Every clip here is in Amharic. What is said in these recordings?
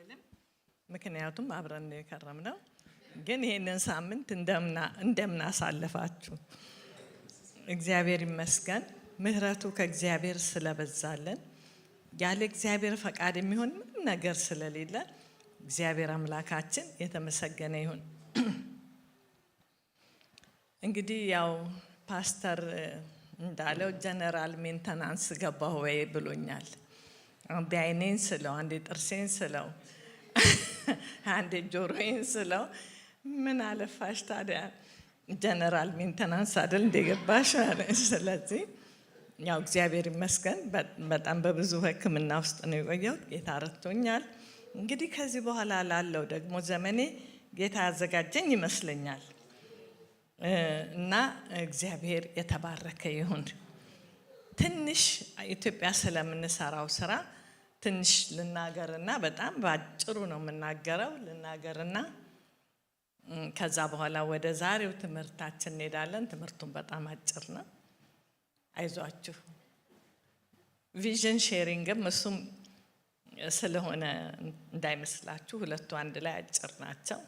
አልልም ምክንያቱም አብረን የከረምነው ግን ይሄንን ሳምንት እንደምናሳልፋችሁ እግዚአብሔር ይመስገን ምህረቱ ከእግዚአብሔር ስለበዛለን ያለ እግዚአብሔር ፈቃድ የሚሆን ምንም ነገር ስለሌለ እግዚአብሔር አምላካችን የተመሰገነ ይሁን። እንግዲህ ያው ፓስተር እንዳለው ጀነራል ሜንተናንስ ገባሁ ወይ ብሎኛል። አንዴ አይኔን ስለው አንዴ ጥርሴን ስለው አንዴ ጆሮዬን ስለው ምን አለፋሽ ታዲያ ጀነራል ሜንተናንስ አይደል እንደገባሽ አለ። ስለዚህ ያው እግዚአብሔር ይመስገን በጣም በብዙ ሕክምና ውስጥ ነው የቆየሁት። ጌታ ረድቶኛል። እንግዲህ ከዚህ በኋላ ላለው ደግሞ ዘመኔ ጌታ ያዘጋጀኝ ይመስለኛል እና እግዚአብሔር የተባረከ ይሁን። ትንሽ ኢትዮጵያ ስለምንሰራው ስራ ትንሽ ልናገርና በጣም ባጭሩ ነው የምናገረው ልናገርና ከዛ በኋላ ወደ ዛሬው ትምህርታችን እንሄዳለን። ትምህርቱን በጣም አጭር ነው። አይዟችሁ። ቪዥን ሼሪንግም እሱም ስለሆነ እንዳይመስላችሁ ሁለቱ አንድ ላይ አጭር ናቸው።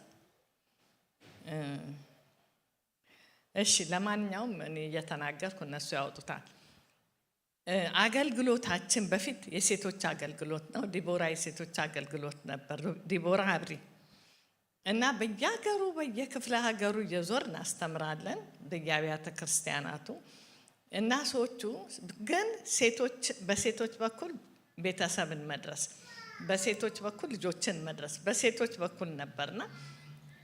እሺ ለማንኛውም እኔ እየተናገርኩ እነሱ ያወጡታል። አገልግሎታችን በፊት የሴቶች አገልግሎት ነው። ዲቦራ የሴቶች አገልግሎት ነበር። ዲቦራ አብሪ እና በየሀገሩ በየክፍለ ሀገሩ እየዞር እናስተምራለን በየአብያተ ክርስቲያናቱ እና ሰዎቹ ግን በሴቶች በኩል ቤተሰብን መድረስ፣ በሴቶች በኩል ልጆችን መድረስ በሴቶች በኩል ነበርና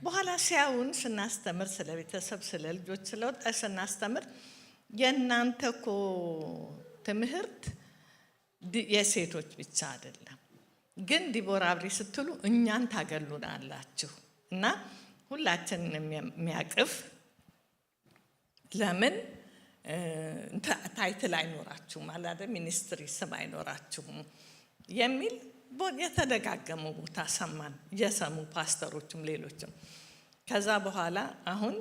በኋላ ሲያዩን ስናስተምር ስለ ቤተሰብ ስለ ልጆች ስለ ወጣት ስናስተምር የእናንተ እኮ ትምህርት የሴቶች ብቻ አይደለም፣ ግን ዲቦራ አብሪ ስትሉ እኛን ታገሉናላችሁ እና ሁላችንን የሚያቅፍ ለምን ታይትል አይኖራችሁም ማለት ሚኒስትሪ ስም አይኖራችሁም የሚል የተደጋገሙ ቦታ ሰማን። እየሰሙ ፓስተሮችም ሌሎችም። ከዛ በኋላ አሁን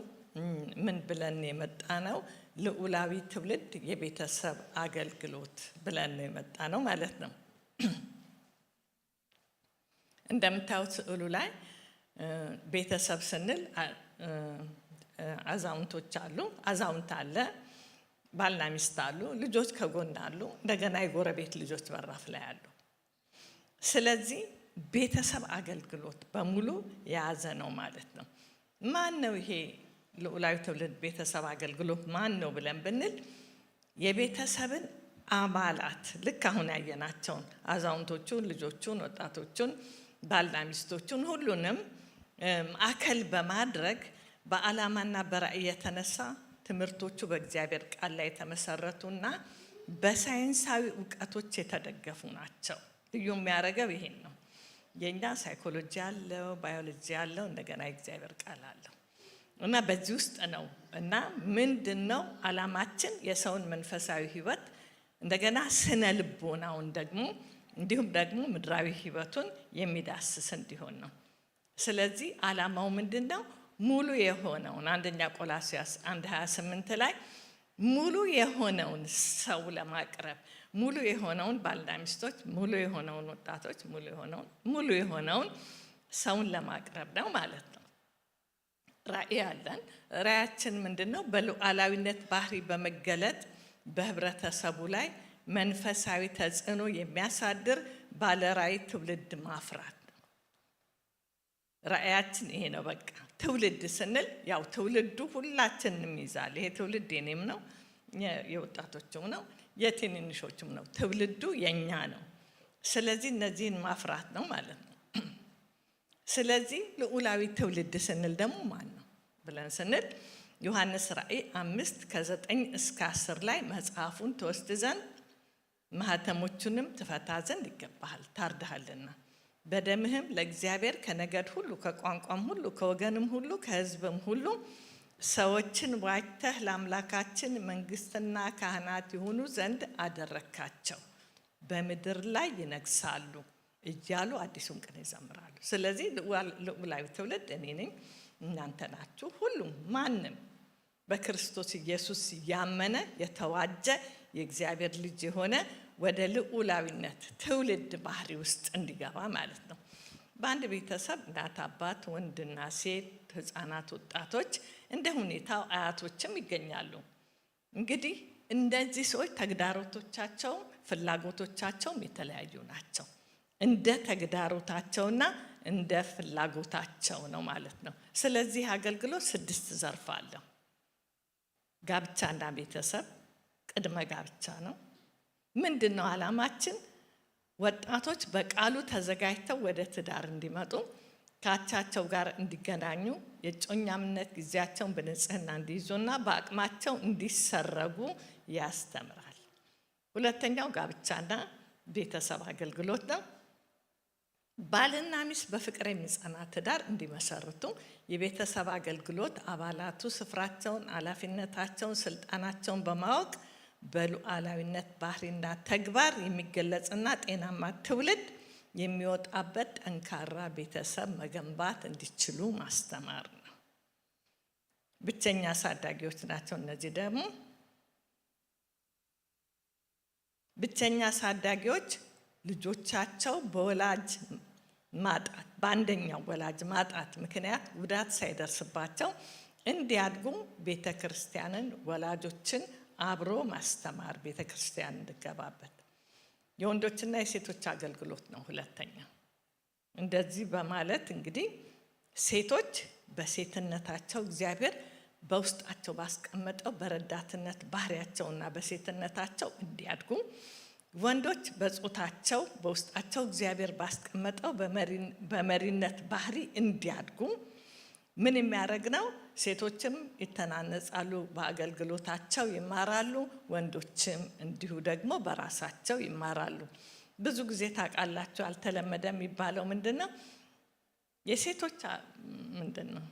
ምን ብለን የመጣ ነው? ልዑላዊ ትውልድ የቤተሰብ አገልግሎት ብለን የመጣ ነው ማለት ነው። እንደምታዩት ስዕሉ ላይ ቤተሰብ ስንል አዛውንቶች አሉ፣ አዛውንት አለ፣ ባልና ሚስት አሉ፣ ልጆች ከጎን አሉ፣ እንደገና የጎረቤት ልጆች በራፍ ላይ አሉ። ስለዚህ ቤተሰብ አገልግሎት በሙሉ የያዘ ነው ማለት ነው። ማን ነው ይሄ ልዑላዊ ትውልድ ቤተሰብ አገልግሎት ማን ነው ብለን ብንል የቤተሰብን አባላት ልክ አሁን ያየናቸውን አዛውንቶቹን፣ ልጆቹን፣ ወጣቶቹን፣ ባልና ሚስቶቹን ሁሉንም ማዕከል በማድረግ በዓላማና በራዕይ የተነሳ ትምህርቶቹ በእግዚአብሔር ቃል ላይ የተመሰረቱና በሳይንሳዊ እውቀቶች የተደገፉ ናቸው። ልዩ የሚያደርገው ይሄን ነው። የኛ ሳይኮሎጂ አለው፣ ባዮሎጂ አለው፣ እንደገና የእግዚአብሔር ቃል አለው እና በዚህ ውስጥ ነው እና ምንድነው ዓላማችን? የሰውን መንፈሳዊ ህይወት እንደገና ስነ ልቦናውን ደግሞ እንዲሁም ደግሞ ምድራዊ ህይወቱን የሚዳስስ እንዲሆን ነው። ስለዚህ ዓላማው ምንድነው? ሙሉ የሆነውን አንደኛ ቆላስይስ 1:28 ላይ ሙሉ የሆነውን ሰው ለማቅረብ ሙሉ የሆነውን ባልና ሚስቶች፣ ሙሉ የሆነውን ወጣቶች፣ ሙሉ የሆነውን ሰውን ለማቅረብ ነው ማለት ነው። ራዕይ አለን። ራዕያችን ምንድነው? በሉዓላዊነት ባህሪ በመገለጥ በህብረተሰቡ ላይ መንፈሳዊ ተጽዕኖ የሚያሳድር ባለራዕይ ትውልድ ማፍራት ነው። ራዕያችን ይሄ ነው። በቃ ትውልድ ስንል ያው ትውልዱ ሁላችንንም ይዛል። ይሄ ትውልድ የኔም ነው፣ የወጣቶችም ነው፣ የትንንሾችም ነው። ትውልዱ የኛ ነው። ስለዚህ እነዚህን ማፍራት ነው ማለት ነው። ስለዚህ ልዑላዊ ትውልድ ስንል ደግሞ ማን ነው ብለን ስንል ዮሐንስ ራዕይ 5:9-10 ላይ መጽሐፉን ትወስድ ዘንድ ማህተሞቹንም ትፈታ ዘንድ ይገባሃል፣ ታርደሃልና በደምህም ለእግዚአብሔር ከነገድ ሁሉ ከቋንቋም ሁሉ ከወገንም ሁሉ ከሕዝብም ሁሉ ሰዎችን ዋጅተህ ለአምላካችን መንግስትና ካህናት የሆኑ ዘንድ አደረካቸው፣ በምድር ላይ ይነግሳሉ እያሉ አዲሱን ቅኔ ይዘምራሉ። ስለዚህ ልዑላዊ ትውልድ እኔ ነኝ፣ እናንተ ናችሁ። ሁሉም ማንም በክርስቶስ ኢየሱስ ያመነ የተዋጀ የእግዚአብሔር ልጅ የሆነ ወደ ልዑላዊነት ትውልድ ባህሪ ውስጥ እንዲገባ ማለት ነው። በአንድ ቤተሰብ እናት፣ አባት፣ ወንድና ሴት፣ ህፃናት፣ ወጣቶች እንደ ሁኔታው አያቶችም ይገኛሉ። እንግዲህ እንደዚህ ሰዎች ተግዳሮቶቻቸው ፍላጎቶቻቸውም የተለያዩ ናቸው። እንደ ተግዳሮታቸውና እንደ ፍላጎታቸው ነው ማለት ነው። ስለዚህ አገልግሎት 6 ዘርፍ አለው። ጋብቻና ቤተሰብ ቅድመ ጋብቻ ነው። ምንድነው ዓላማችን? ወጣቶች በቃሉ ተዘጋጅተው ወደ ትዳር እንዲመጡ፣ ከአቻቸው ጋር እንዲገናኙ፣ የእጮኛምነት ጊዜያቸውን በንጽህና እንዲይዙና በአቅማቸው እንዲሰረጉ ያስተምራል። ሁለተኛው ጋብቻና ቤተሰብ አገልግሎት ነው። ባልና ሚስት በፍቅር የሚጸና ትዳር እንዲመሰርቱ የቤተሰብ አገልግሎት አባላቱ ስፍራቸውን፣ ኃላፊነታቸውን፣ ስልጣናቸውን በማወቅ በሉዓላዊነት ባህሪና ተግባር የሚገለጽና ጤናማ ትውልድ የሚወጣበት ጠንካራ ቤተሰብ መገንባት እንዲችሉ ማስተማር ነው። ብቸኛ አሳዳጊዎች ናቸው። እነዚህ ደግሞ ብቸኛ አሳዳጊዎች ልጆቻቸው በወላጅ ማጣት በአንደኛው ወላጅ ማጣት ምክንያት ጉዳት ሳይደርስባቸው እንዲያድጉ ቤተክርስቲያንን ወላጆችን አብሮ ማስተማር፣ ቤተክርስቲያን እንድገባበት። የወንዶችና የሴቶች አገልግሎት ነው ሁለተኛው። እንደዚህ በማለት እንግዲህ ሴቶች በሴትነታቸው እግዚአብሔር በውስጣቸው ባስቀመጠው በረዳትነት ባህሪያቸውና በሴትነታቸው እንዲያድጉ፣ ወንዶች በጾታቸው በውስጣቸው እግዚአብሔር ባስቀመጠው በመሪነት ባህሪ እንዲያድጉ ምን የሚያደርግ ነው? ሴቶችም ይተናነጻሉ፣ በአገልግሎታቸው ይማራሉ። ወንዶችም እንዲሁ ደግሞ በራሳቸው ይማራሉ። ብዙ ጊዜ ታውቃላችሁ አልተለመደ የሚባለው ምንድነው? የሴቶች ምንድነው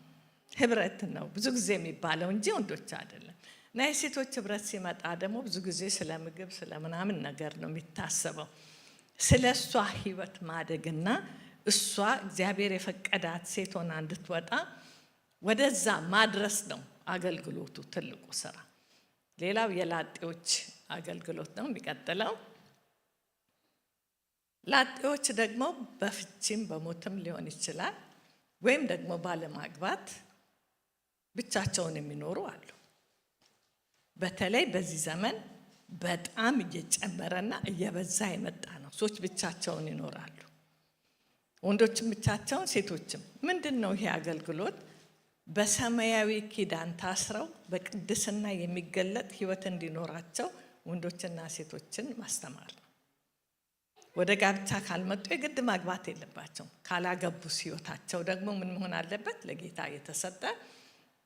ህብረት ነው ብዙ ጊዜ የሚባለው እንጂ ወንዶች አይደለም። እና የሴቶች ህብረት ሲመጣ ደግሞ ብዙ ጊዜ ስለ ምግብ ስለ ምናምን ነገር ነው የሚታሰበው። ስለ እሷ ህይወት ማደግና እሷ እግዚአብሔር የፈቀዳት ሴት ሆና እንድትወጣ ወደዛ ማድረስ ነው አገልግሎቱ ትልቁ ስራ። ሌላው የላጤዎች አገልግሎት ነው የሚቀጥለው። ላጤዎች ደግሞ በፍቺም በሞትም ሊሆን ይችላል፣ ወይም ደግሞ ባለማግባት ብቻቸውን የሚኖሩ አሉ። በተለይ በዚህ ዘመን በጣም እየጨመረና እየበዛ የመጣ ነው። ሰዎች ብቻቸውን ይኖራሉ፣ ወንዶችም ብቻቸውን፣ ሴቶችም። ምንድነው ይሄ አገልግሎት? በሰማያዊ ኪዳን ታስረው በቅድስና የሚገለጥ ህይወት እንዲኖራቸው ወንዶችና ሴቶችን ማስተማር ነው። ወደ ጋብቻ ካልመጡ የግድ ማግባት የለባቸው። ካላገቡስ ህይወታቸው ደግሞ ምን መሆን አለበት? ለጌታ የተሰጠ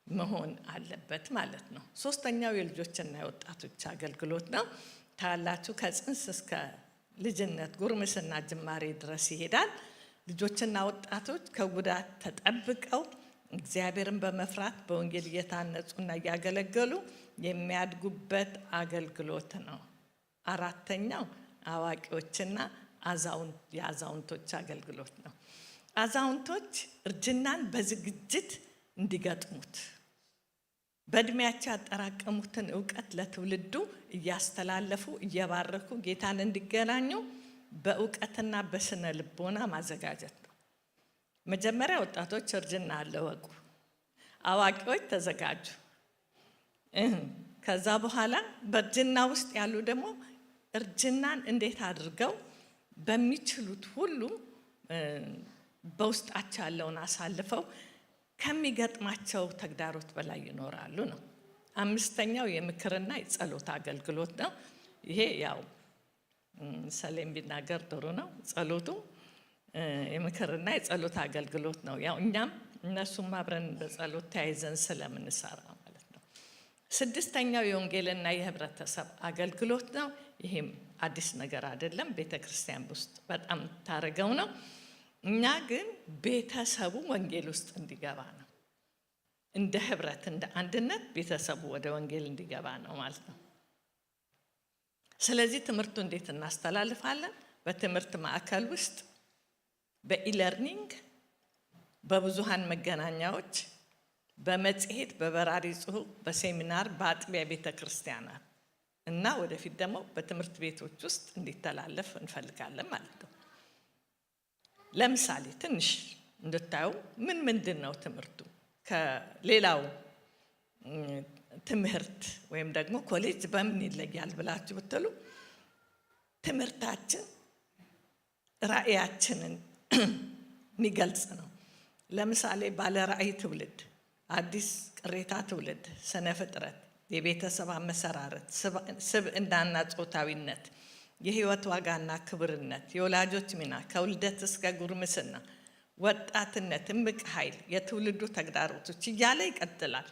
መሆን አለበት ማለት ነው። ሶስተኛው የልጆችና የወጣቶች አገልግሎት ነው። ታላችሁ ከጽንስ እስከ ልጅነት ጉርምስና ጅማሬ ድረስ ይሄዳል። ልጆችና ወጣቶች ከጉዳት ተጠብቀው እግዚአብሔርን በመፍራት በወንጌል እየታነጹና እያገለገሉ የሚያድጉበት አገልግሎት ነው። አራተኛው አዋቂዎችና የአዛውንቶች አገልግሎት ነው። አዛውንቶች እርጅናን በዝግጅት እንዲገጥሙት በእድሜያቸው ያጠራቀሙትን እውቀት ለትውልዱ እያስተላለፉ እየባረኩ ጌታን እንዲገናኙ በእውቀትና በስነ ልቦና ማዘጋጀት ነው። መጀመሪያ ወጣቶች እርጅና አለ ወቁ፣ አዋቂዎች ተዘጋጁ። ከዛ በኋላ በእርጅና ውስጥ ያሉ ደግሞ እርጅናን እንዴት አድርገው በሚችሉት ሁሉ በውስጣቸው ያለውን አሳልፈው ከሚገጥማቸው ተግዳሮት በላይ ይኖራሉ ነው። አምስተኛው የምክርና የጸሎት አገልግሎት ነው። ይሄ ያው ሰሌም ቢናገር ጥሩ ነው። ጸሎቱ የምክርና የጸሎት አገልግሎት ነው። ያው እኛም እነሱም አብረን በጸሎት ተያይዘን ስለምንሰራ ማለት ነው። ስድስተኛው የወንጌልና የህብረተሰብ አገልግሎት ነው። ይሄም አዲስ ነገር አይደለም፣ ቤተክርስቲያን ውስጥ በጣም ታረገው ነው። እኛ ግን ቤተሰቡ ወንጌል ውስጥ እንዲገባ ነው። እንደ ህብረት እንደ አንድነት ቤተሰቡ ወደ ወንጌል እንዲገባ ነው ማለት ነው። ስለዚህ ትምህርቱ እንዴት እናስተላልፋለን? በትምህርት ማዕከል ውስጥ በኢለርኒንግ፣ በብዙሃን መገናኛዎች፣ በመጽሔት፣ በበራሪ ጽሑፍ፣ በሴሚናር፣ በአጥቢያ ቤተክርስቲያናት እና ወደፊት ደግሞ በትምህርት ቤቶች ውስጥ እንዲተላለፍ እንፈልጋለን ማለት ነው። ለምሳሌ ትንሽ እንድታዩ ምንድነው ትምህርቱ ከሌላው ትምህርት ወይም ደግሞ ኮሌጅ በምን ይለያል ብላችሁ ብትሉ ትምህርታችን ራእያችንን የሚገልጽ ነው። ለምሳሌ ባለ ራእይ ትውልድ፣ አዲስ ቅሬታ ትውልድ፣ ስነ ፍጥረት፣ የቤተሰብ አመሰራረት፣ ስብዕናና ጾታዊነት፣ የህይወት ዋጋና ክብርነት፣ የወላጆች ሚና ከውልደት እስከ ጉርምስና፣ ወጣትነት፣ እምቅ ኃይል፣ የትውልዱ ተግዳሮቶች እያለ ይቀጥላል።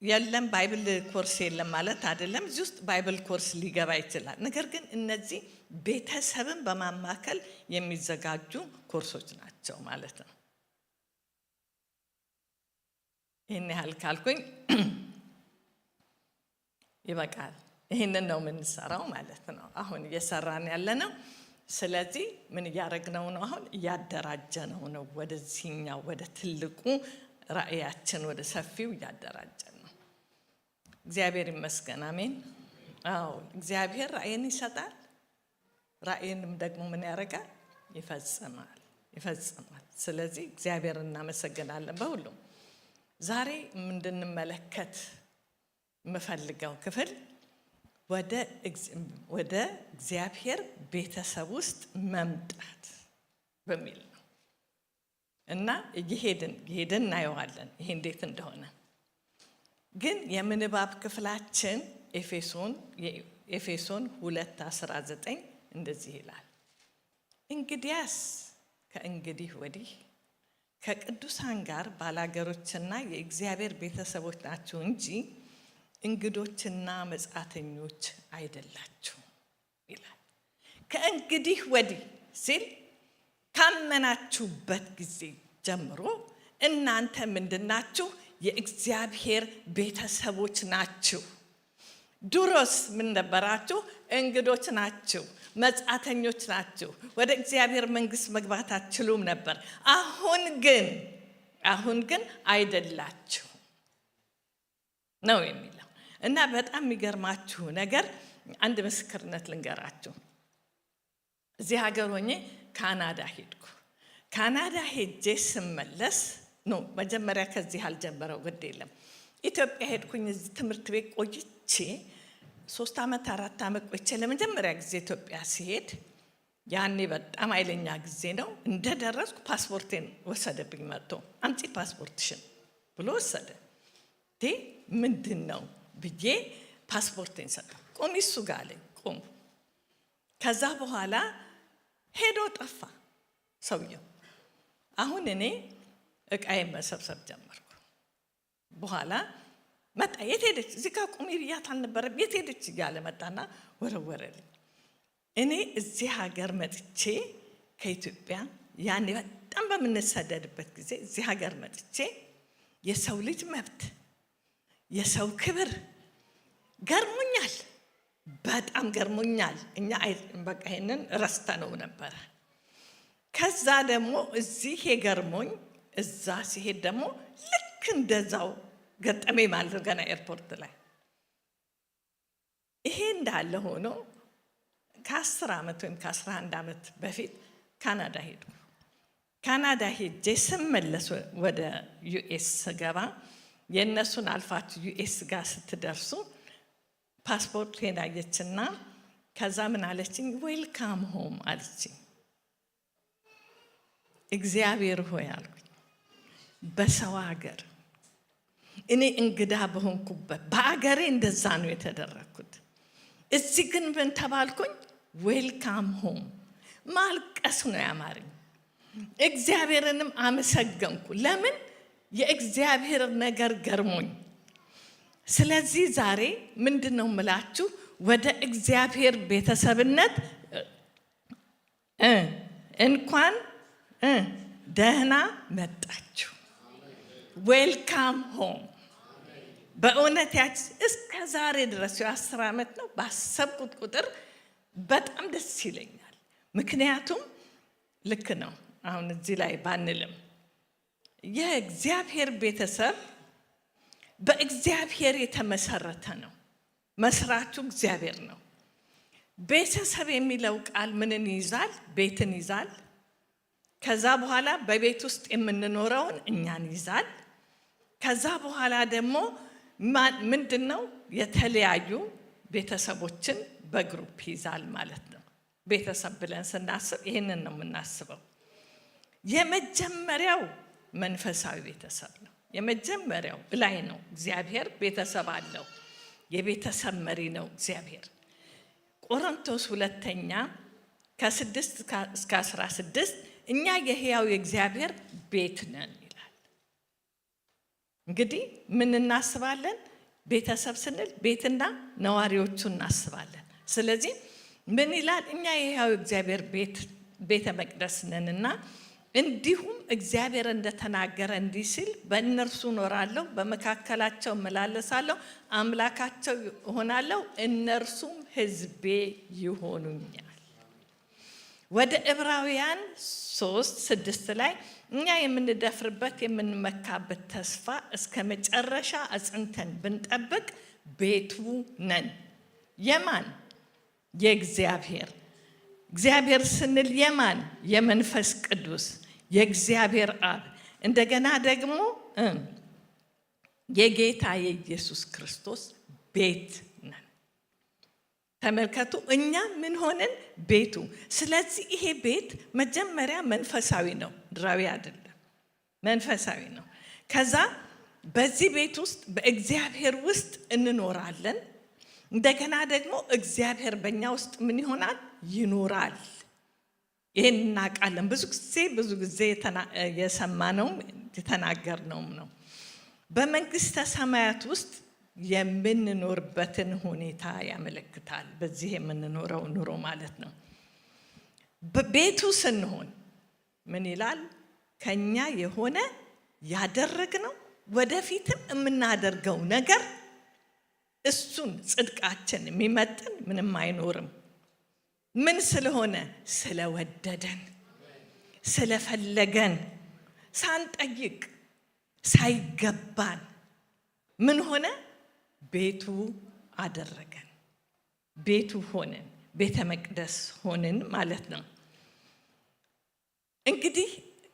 የለም ባይብል ኮርስ የለም ማለት አይደለም። እዚህ ውስጥ ባይብል ኮርስ ሊገባ ይችላል። ነገር ግን እነዚህ ቤተሰብን በማማከል የሚዘጋጁ ኮርሶች ናቸው ማለት ነው። ይህን ያህል ካልኩኝ ይበቃል። ይህንን ነው የምንሰራው ማለት ነው። አሁን እየሰራን ያለ ነው። ስለዚህ ምን እያደረግነው ነው? አሁን እያደራጀነው ነው። ወደዚህኛው ወደ ትልቁ ራእያችን ወደ ሰፊው እያደራጀን ነው። እግዚአብሔር ይመስገን። አሜን። አዎ እግዚአብሔር ራእይን ይሰጣል። ራእይንም ደግሞ ምን ያደርጋል? ይፈጽማል። ስለዚህ እግዚአብሔር እናመሰግናለን በሁሉም። ዛሬ እንድንመለከት የምፈልገው ክፍል ወደ እግዚአብሔር ቤተሰብ ውስጥ መምጣት በሚል ነው እና እየሄድን እናየዋለን ይሄ እንዴት እንደሆነ። ግን የምንባብ ክፍላችን ኤፌሶን 2:19 እንደዚህ ይላል፣ እንግዲያስ ከእንግዲህ ወዲህ ከቅዱሳን ጋር ባላገሮችና የእግዚአብሔር ቤተሰቦች ናችሁ እንጂ እንግዶችና መጻተኞች አይደላችሁ ይላል። ከእንግዲህ ወዲህ ሲል ካመናችሁበት ጊዜ ጀምሮ እናንተ ምንድናችሁ? የእግዚአብሔር ቤተሰቦች ናችሁ። ድሮስ ምን ነበራችሁ? እንግዶች ናችሁ፣ መጻተኞች ናችሁ። ወደ እግዚአብሔር መንግስት መግባት አትችሉም ነበር። አሁን ግን አይደላችሁ ነው የሚለው እና በጣም የሚገርማችሁ ነገር አንድ ምስክርነት ልንገራችሁ። እዚህ ሀገር ሆኜ ካናዳ ሄድኩ። ካናዳ ሄጄ ስመለስ ነው መጀመሪያ ከዚህ አልጀመረው ግድ የለም ኢትዮጵያ ሄድኩኝ። እዚህ ትምህርት ቤት ቆይቼ 3 ዓመት 4 ዓመት ቆይቼ ለመጀመሪያ ጊዜ ኢትዮጵያ ሲሄድ ያኔ በጣም ኃይለኛ ጊዜ ነው። እንደደረስኩ ፓስፖርቴን ወሰደብኝ። መጥቶ አምጪ ፓስፖርትሽን ብሎ ወሰደ። ምንድነው ብዬ ፓስፖርቴን ሰጠው። ቆሚ እሱ ጋር አለኝ። ቆሙ። ከዛ በኋላ ሄዶ ጠፋ ሰውየው። አሁን እኔ እቃዬን መሰብሰብ ጀመርኩ። በኋላ መጣ። የት ሄደች? እዚህ ጋር ቁሚ ብያት አልነበረም? የት ሄደች እያለ መጣና ወረወረልኝ። እኔ እዚህ ሀገር መጥቼ ከኢትዮጵያ ያኔ በጣም በምንሰደድበት ጊዜ እዚህ ሀገር መጥቼ የሰው ልጅ መብት፣ የሰው ክብር ገርሞኛል፣ በጣም ገርሞኛል። እኛ በቃ ይሄንን ረስተነው ነበረ። ከዛ ደግሞ እዚህ የገርሞኝ እዛ ሲሄድ ደግሞ ልክ እንደዛው ገጠመኝ ማለት ገና ኤርፖርት ላይ። ይሄ እንዳለ ሆኖ ከ10 ዓመት ወይም ከ11 ዓመት በፊት ካናዳ ሄድኩ። ካናዳ ሄጄ ስመለስ ወደ ዩኤስ ገባ። የእነሱን አልፋችሁ ዩኤስ ጋር ስትደርሱ ፓስፖርት ሄዳየችና ከዛ ምን አለችኝ? ዌልካም ሆም አለችኝ። እግዚአብሔር ሆይ አልኩኝ። በሰው ሀገር እኔ እንግዳ በሆንኩበት በአገሬ እንደዛ ነው የተደረግኩት። እዚህ ግን ምን ተባልኩኝ? ዌልካም ሆም። ማልቀስ ነው ያማረኝ። እግዚአብሔርንም አመሰገንኩ። ለምን? የእግዚአብሔር ነገር ገርሞኝ። ስለዚህ ዛሬ ምንድነው የምላችሁ? ወደ እግዚአብሔር ቤተሰብነት እንኳን ደህና መጣችሁ። ዌልካም ሆም። በእውነት እስከ ዛሬ ድረስ 10 ዓመት ነው ባሰብኩት ቁጥር በጣም ደስ ይለኛል። ምክንያቱም ልክ ነው አሁን እዚህ ላይ ባንልም የእግዚአብሔር ቤተሰብ በእግዚአብሔር የተመሰረተ ነው። መስራቹ እግዚአብሔር ነው። ቤተሰብ የሚለው ቃል ምንን ይዛል? ቤትን ይዛል፣ ከዛ በኋላ በቤት ውስጥ የምንኖረውን እኛን ይዛል። ከዛ በኋላ ደግሞ ምንድነው የተለያዩ ቤተሰቦችን በግሩፕ ይዛል ማለት ነው። ቤተሰብ ብለን ስናስብ ይሄንን ነው የምናስበው። የመጀመሪያው መንፈሳዊ ቤተሰብ ነው። የመጀመሪያው ላይ ነው። እግዚአብሔር ቤተሰብ አለው። የቤተሰብ መሪ ነው እግዚአብሔር። ቆሮንቶስ 2 ከ6 እስከ 16 እኛ የሕያው የእግዚአብሔር ቤት ነን ይላል። እንግዲህ ምን እናስባለን? ቤተሰብ ስንል ቤትና ነዋሪዎቹን እናስባለን። ስለዚህ ምን ይላል? እኛ የሕያው እግዚአብሔር ቤተ መቅደስ ነንና እንዲሁም እግዚአብሔር እንደተናገረ እንዲህ ሲል በእነርሱ እኖራለሁ፣ በመካከላቸው እመላለሳለሁ፣ አምላካቸው እሆናለሁ፣ እነርሱም ሕዝቤ ይሆኑኛል። ወደ ዕብራውያን 3:6 ላይ እኛ የምንደፍርበት የምንመካበት ተስፋ እስከ መጨረሻ አጽንተን ብንጠብቅ ቤቱ ነን። የማን? የእግዚአብሔር። እግዚአብሔር ስንል የማን? የመንፈስ ቅዱስ፣ የእግዚአብሔር አብ፣ እንደገና ደግሞ የጌታ የኢየሱስ ክርስቶስ ቤት ነን። ተመልከቱ፣ እኛ ምን ሆነን? ቤቱ። ስለዚህ ይሄ ቤት መጀመሪያ መንፈሳዊ ነው፣ ምድራዊ አይደለም፣ መንፈሳዊ ነው። ከዛ በዚህ ቤት ውስጥ በእግዚአብሔር ውስጥ እንኖራለን። እንደገና ደግሞ እግዚአብሔር በእኛ ውስጥ ምን ይሆናል? ይኖራል። ይሄን እናውቃለን። ብዙ ጊዜ የሰማነውም የተናገርነውም ነው። በመንግስተ ሰማያት ውስጥ የምንኖርበትን ሁኔታ ያመለክታል። በዚህ የምንኖረው ኑሮ ማለት ነው። በቤቱ ስንሆን ምን ይላል? ከኛ የሆነ ያደረግነው ወደፊትም የምናደርገው ነገር እሱን ጽድቃችን የሚመጥን ምንም አይኖርም። ምን ስለሆነ? ስለወደደን፣ ስለፈለገን፣ ሳንጠይቅ፣ ሳይገባን ምን ሆነ? ቤቱ አደረገን። ቤቱ ሆነን፣ ቤተ መቅደስ ሆነን ማለት ነው። እንግዲህ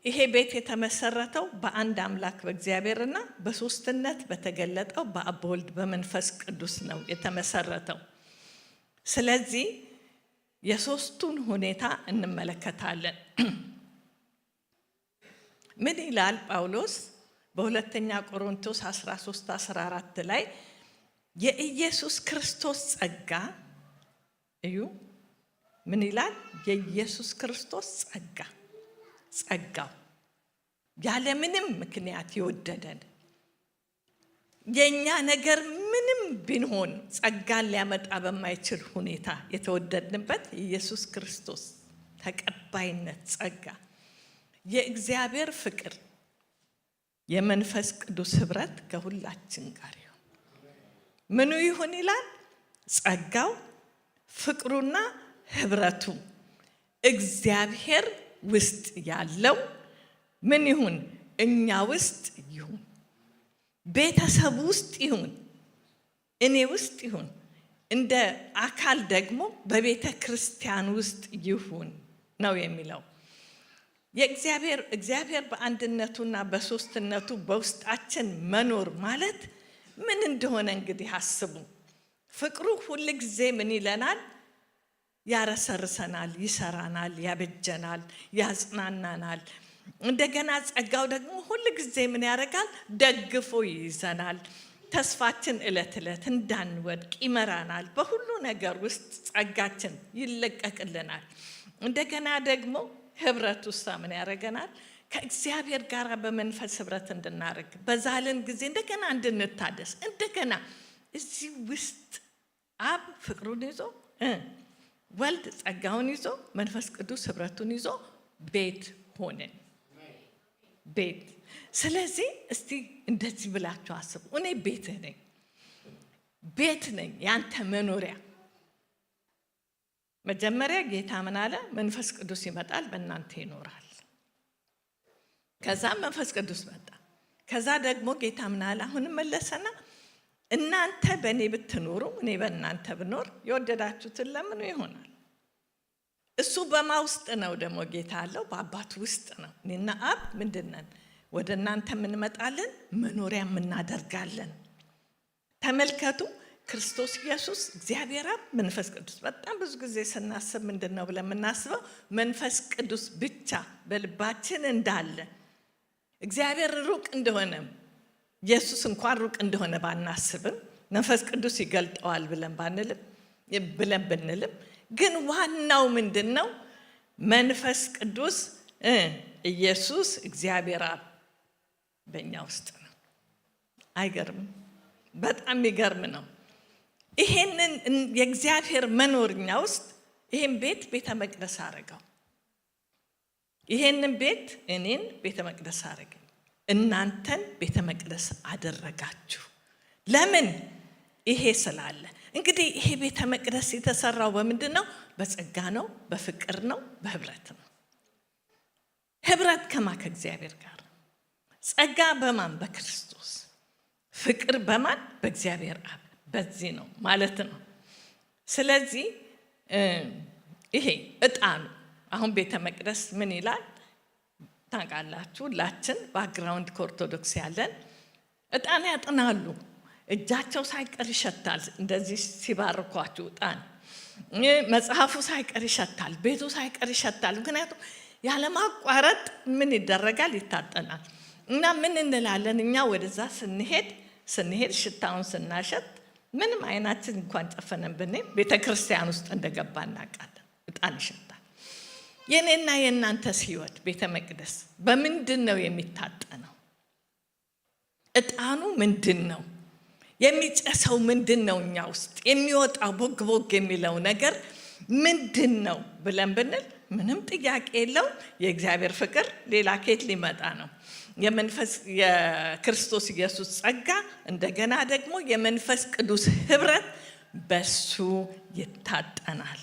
ይሄ ቤት የተመሰረተው በአንድ አምላክ በእግዚአብሔርና በሶስትነት በተገለጠው በአብ በወልድ በመንፈስ ቅዱስ ነው የተመሰረተው። ስለዚህ የሶስቱን ሁኔታ እንመለከታለን። ምን ይላል ጳውሎስ በሁለተኛ ቆሮንቶስ 13:14 ላይ የኢየሱስ ክርስቶስ ጸጋ እዩ። ምን ይላል? የኢየሱስ ክርስቶስ ጸጋው ያለምንም ምክንያት የወደደን፣ የኛ ነገር ምንም ቢሆን ጸጋን ሊያመጣ በማይችል ሁኔታ የተወደድንበት ኢየሱስ ክርስቶስ ተቀባይነት፣ ጸጋ፣ የእግዚአብሔር ፍቅር፣ የመንፈስ ቅዱስ ህብረት ከሁላችን ጋር ይሁን። ምኑ ይሁን ይላል? ጸጋው፣ ፍቅሩና ህብረቱ እግዚአብሔር ውስጥ ያለው ምን ይሁን? እኛ ውስጥ ይሁን። ቤተሰብ ውስጥ ይሁን፣ እኔ ውስጥ ይሁን፣ እንደ አካል ደግሞ በቤተ ክርስቲያን ውስጥ ይሁን ነው የሚለው። እግዚአብሔር በአንድነቱና በሶስትነቱ በውስጣችን መኖር ማለት ምን እንደሆነ እንግዲህ አስቡ። ፍቅሩ ሁል ጊዜ ምን ይለናል? ያረሰርሰናል፣ ይሰራናል፣ ያበጀናል፣ ያጽናናናል። እንደገና ጸጋው ደግሞ ሁል ጊዜ ምን ያደርጋል? ደግፎ ይይዘናል። ተስፋችን ዕለት ዕለት እንዳንወድቅ ይመራናል። በሁሉ ነገር ውስጥ ጸጋችን ይለቀቅልናል። እንደገና ደግሞ ህብረት ውስጥ ምን ያደርገናል? ከእግዚአብሔር ጋር በመንፈስ ህብረት እንድናደርግ፣ በዛልን ጊዜ እንደገና እንድንታደስ፣ እንደገና እዚህ ውስጥ አብ ፍቅሩን ይዞ፣ ወልድ ጸጋውን ይዞ፣ መንፈስ ቅዱስ ህብረቱን ይዞ ቤት ሆነን ቤት። ስለዚህ እስቲ እንደዚህ ብላችሁ አስቡ። እኔ ቤት ነኝ፣ ያንተ መኖሪያ። መጀመሪያ ጌታ ምን አለ? መንፈስ ቅዱስ ይመጣል፣ በእናንተ ይኖራል። ከዛ መንፈስ ቅዱስ መጣ። ከዛ ደግሞ ጌታ ምን አለ? አሁንም መለሰና እናንተ በእኔ ብትኖሩ፣ እኔ በእናንተ ብኖር የወደዳችሁትን ለምኑ ይሆናል። እሱ በማ ውስጥ ነው ደግሞ ጌታ ያለው በአባቱ ውስጥ ነው። እኔና አብ ምንድነን? ወደ እናንተ እንመጣለን፣ መኖሪያ እናደርጋለን። ተመልከቱ፣ ክርስቶስ ኢየሱስ፣ እግዚአብሔር አብ፣ መንፈስ ቅዱስ። በጣም ብዙ ጊዜ ስናስብ ምንድነው ብለን የምናስበው መንፈስ ቅዱስ ብቻ በልባችን እንዳለ፣ እግዚአብሔር ሩቅ እንደሆነ፣ ኢየሱስ እንኳን ሩቅ እንደሆነ ባናስብም መንፈስ ቅዱስ ይገልጠዋል ብለን ብንልም ግን ዋናው ምንድነው? መንፈስ ቅዱስ ኢየሱስ እግዚአብሔር አብ በእኛ ውስጥ ነው። አይገርም? በጣም የሚገርም ነው። ይሄንን የእግዚአብሔር መኖርኛ ውስጥ ይሄን ቤት ቤተ መቅደስ አረገው። ይሄንን ቤት እኔን ቤተ መቅደስ አረገኝ፣ እናንተን ቤተ መቅደስ አደረጋችሁ። ለምን? ይሄ ስላለ። እንግዲህ ይሄ ቤተ መቅደስ የተሰራው በምንድን ነው? በጸጋ ነው፣ በፍቅር ነው፣ በህብረት ነው። ህብረት ከማን? ከእግዚአብሔር ጋር። ጸጋ በማን? በክርስቶስ። ፍቅር በማን? በእግዚአብሔር አብ። በዚህ ነው ማለት ነው። ስለዚህ ይሄ ዕጣኑ አሁን ቤተ መቅደስ ምን ይላል ታውቃላችሁ? ሁላችን ባክግራውንድ ከኦርቶዶክስ ያለን ዕጣን ያጥናሉ። እጃቸው ሳይቀር ይሸታል። እንደዚህ ሲባርኳችሁ ዕጣን መጽሐፉ ሳይቀር ይሸታል፣ ቤቱ ሳይቀር ይሸታል። ምክንያቱም ያለማቋረጥ ምን ይደረጋል? ይታጠናል። እና ምን እንላለን እኛ ወደዛ ስንሄድ ሽታውን ስናሸት ምንም አይናችን እንኳን ጨፈነን ብንሄድ ቤተ ክርስቲያን ውስጥ እንደገባ እናውቃለን። ዕጣን ይሸታል። የኔና የእናንተስ ህይወት ቤተ መቅደስ በምንድን ነው የሚታጠነው? ዕጣኑ ምንድን ነው? የሚጨሰው ምንድን ነው? እኛ ውስጥ የሚወጣው ቦግ ቦግ የሚለው ነገር ምንድን ነው ብለን ብንል ምንም ጥያቄ የለው። የእግዚአብሔር ፍቅር ሌላ ከየት ሊመጣ ነው? የክርስቶስ ኢየሱስ ጸጋ፣ እንደገና ደግሞ የመንፈስ ቅዱስ ህብረት በሱ ይታጠናል።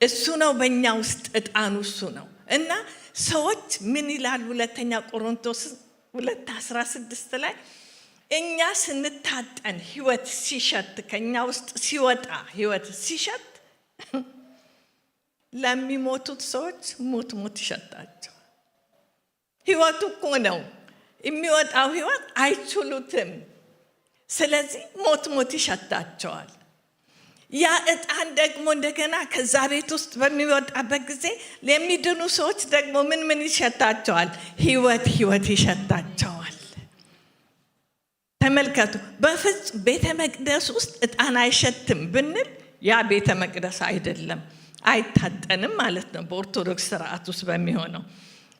እሱ ነው በእኛ ውስጥ ዕጣኑ እሱ ነው። እና ሰዎች ምን ይላል? ሁለተኛ ቆሮንቶስ 2:16 ላይ እኛ ስንታጠን ህይወት ሲሸት፣ ከኛ ውስጥ ሲወጣ ህይወት ሲሸት ለሚሞቱት ሰዎች ሞት ይሸታቸው። ህይወቱ እኮ ነው የሚወጣው ህይወት አይችሉትም። ስለዚህ ሞት ይሸታቸዋል። ያ ዕጣን ደግሞ እንደገና ከዛ ቤት ውስጥ በሚወጣበት ጊዜ ለሚድኑ ሰዎች ደግሞ ምን ይሸታቸዋል? ህይወት ይሸታቸዋል። ተመልከቱ። በፍጹም ቤተ መቅደስ ውስጥ ዕጣን አይሸትም ብንል ያ ቤተ መቅደስ አይደለም፣ አይታጠንም ማለት ነው። በኦርቶዶክስ ስርዓት ውስጥ በሚሆነው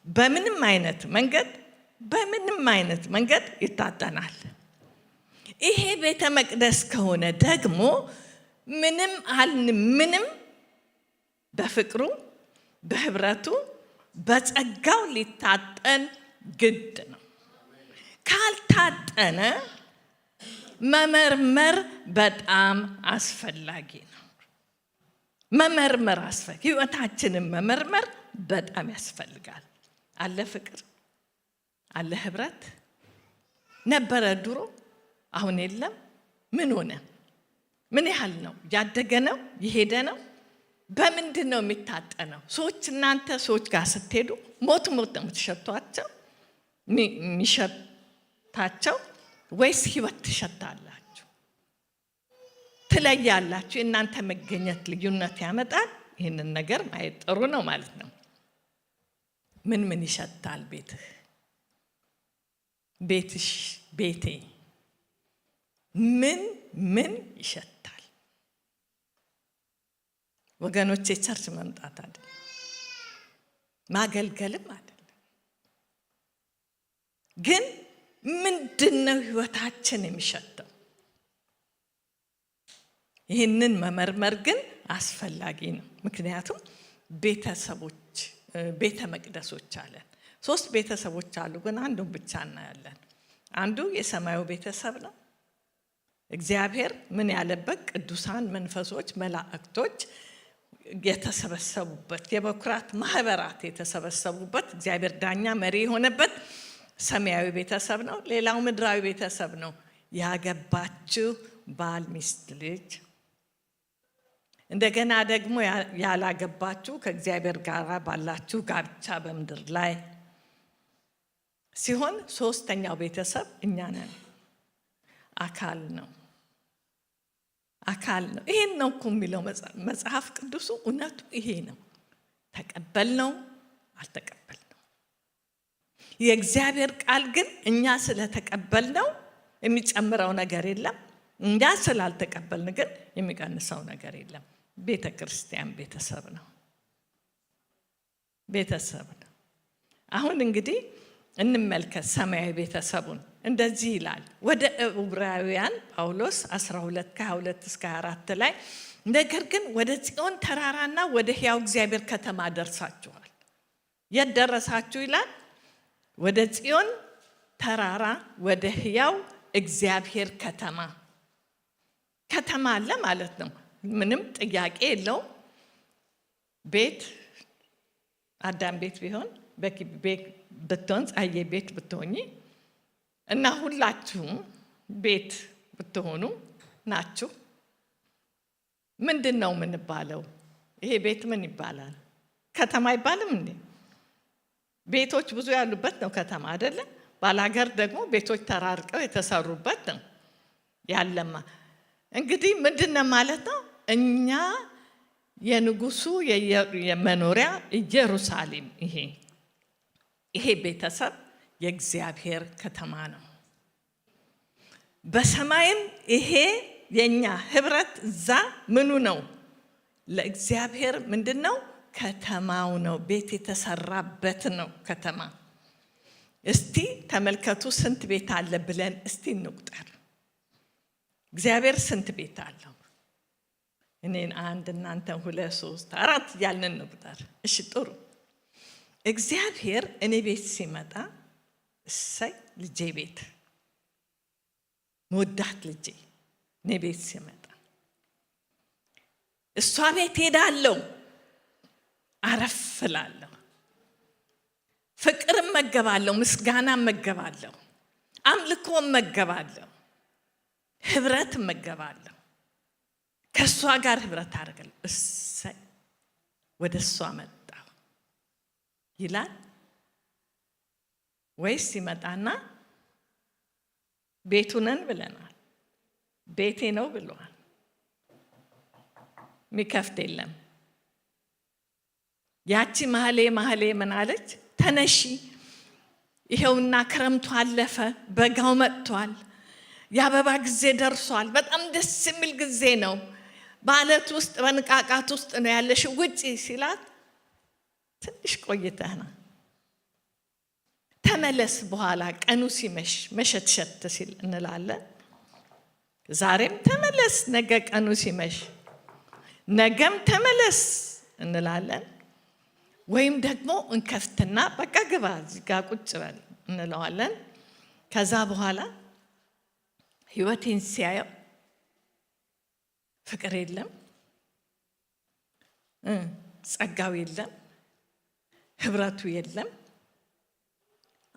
በምንም አይነት መንገድ ይታጠናል። ይሄ ቤተ መቅደስ ከሆነ ደግሞ ምንም በፍቅሩ፣ በህብረቱ፣ በጸጋው ሊታጠን ግድ ነው። ካልታጠነ መመርመር በጣም አስፈላጊ ነው። ህይወታችንን መመርመር በጣም ያስፈልጋል። አለ ፍቅር፣ አለ ህብረት ነበረ ድሮ፣ አሁን የለም። ምን ሆነ? ምን ያህል ነው? ያደገ ነው? የሄደ ነው? በምንድን ነው የሚታጠነው? እናንተ ሰዎች ጋር ስትሄዱ ሞት ነው የምትሸቷቸው የሚሸታቸው ወይስ ህይወት ትሸታላችሁ? ትለያላችሁ። የእናንተ መገኘት ልዩነት ያመጣል። ይህንን ነገር ማየት ጥሩ ነው ማለት ነው። ምን ይሸታል? ቤትሽ፣ ቤቴ ምን ይሸታል? ወገኖቼ ቸርች መምጣት አይደለም፣ ማገልገልም አይደለም። ግን ምንድነው ህይወታችን የሚሸተው? ይህንን መመርመር ግን አስፈላጊ ነው። ምክንያቱም ቤተ መቅደሶች አለን። 3 ቤተሰቦች አሉ፣ ግን አንዱን ብቻ እናያለን። አንዱ የሰማዩ ቤተሰብ ነው። እግዚአብሔር ምን ያለበት ቅዱሳን መንፈሶች፣ መላእክቶች የተሰበሰቡበት፣ የበኩራት ማህበራት የተሰበሰቡበት፣ እግዚአብሔር ዳኛ መሪ የሆነበት ሰማያዊ ቤተሰብ ነው። ሌላው ምድራዊ ቤተሰብ ነው። ያገባችው ባል፣ ሚስት፣ ልጅ እንደገና ደግሞ ያላገባችሁ ከእግዚአብሔር ጋር ባላችሁ ጋብቻ በምድር ላይ ሲሆን ሶስተኛው ቤተሰብ እኛ ነን። አካል ነው። ይሄን ነው እኮ የሚለው መጽሐፍ ቅዱሱ። እውነቱ ይሄ ነው። ተቀበልነው አልተቀበልነው። የእግዚአብሔር ቃል ግን እኛ ስለተቀበልነው የሚጨምረው ነገር የለም፣ እኛ ስላልተቀበልን ግን የሚቀንሰው ነገር የለም። ቤተ ክርስቲያን ቤተሰብ ነው። አሁን እንግዲህ እንመልከት ሰማያዊ ቤተሰቡን። እንደዚህ ይላል ወደ ዕብራውያን ጳውሎስ 12 ከ22 እስከ 24 ላይ ነገር ግን ወደ ጽዮን ተራራና ወደ ሕያው እግዚአብሔር ከተማ ደርሳችኋል። የት ደረሳችሁ ይላል? ወደ ጽዮን ተራራ ወደ ሕያው እግዚአብሔር ከተማ አለ ማለት ነው። ምንም ጥያቄ የለው። ቤት አዳም ቤት ቢሆን ቤት ብትሆን ፀሐዬ ቤት ብትሆኚ እና ሁላችሁም ቤት ብትሆኑ ናችሁ። ምንድን ነው የምንባለው? ይሄ ቤት ምን ይባላል? ከተማ አይባልም እንዴ? ቤቶች ብዙ ያሉበት ነው ከተማ አይደለ? ባላገር ደግሞ ቤቶች ተራርቀው የተሰሩበት ነው ያለማ። እንግዲህ ምንድነው ማለት ነው? እኛ የንጉሱ የመኖሪያ ኢየሩሳሌም ይሄ ቤተሰብ የእግዚአብሔር ከተማ ነው። በሰማይም ይሄ የኛ ህብረት እዛ ምኑ ነው? ለእግዚአብሔር ምንድነው? ከተማው ነው። ቤት የተሰራበት ነው ከተማ። እስቲ ተመልከቱ ስንት ቤት አለ ብለን እስቲ እንቁጠር። እግዚአብሔር ስንት ቤት አለው? እኔን 1 እናንተን 2 3 4 ያልን እንቁጠር። እሺ ጥሩ። እግዚአብሔር እኔ ቤት ሲመጣ እሰይ ልጄ ቤት መወዳት ልጄ እኔ ቤት ሲመጣ እሷ ቤት ሄዳለሁ፣ አረፍ እላለሁ፣ ፍቅርም መገባለሁ፣ ምስጋናም መገባለሁ፣ አምልኮም መገባለሁ፣ ህብረት መገባለሁ፣ ከእሷ ጋር ህብረት አደርጋለሁ። እሰይ ወደ እሷ መጣሁ ይላል ወይስ ይመጣና ቤቱ ነን ብለናል፣ ቤቴ ነው ብለዋል፣ ሚከፍት የለም። ያቺ ማህሌ ምን አለች? ተነሺ ይሄውና ክረምቱ አለፈ፣ በጋው መጥቷል፣ የአበባ ጊዜ ደርሷል፣ በጣም ደስ የሚል ጊዜ ነው፣ በዓለት ውስጥ በንቃቃት ውስጥ ነው ያለሽ፣ ውጪ ሲላት ትንሽ ቆይተህና ተመለስ፣ በኋላ ቀኑ ሲመሽ መሸትሸት ሲል እንላለን። ዛሬም ተመለስ፣ ነገ ቀኑ ሲመሽ ነገም ተመለስ እንላለን። ወይም ደግሞ እንከፍትና በቃ ግባ እዚህ ጋር ቁጭ በል እንለዋለን። ከዛ በኋላ ህይወቴን ሲያየው ፍቅር የለም፣ ጸጋው የለም፣ ህብረቱ የለም፣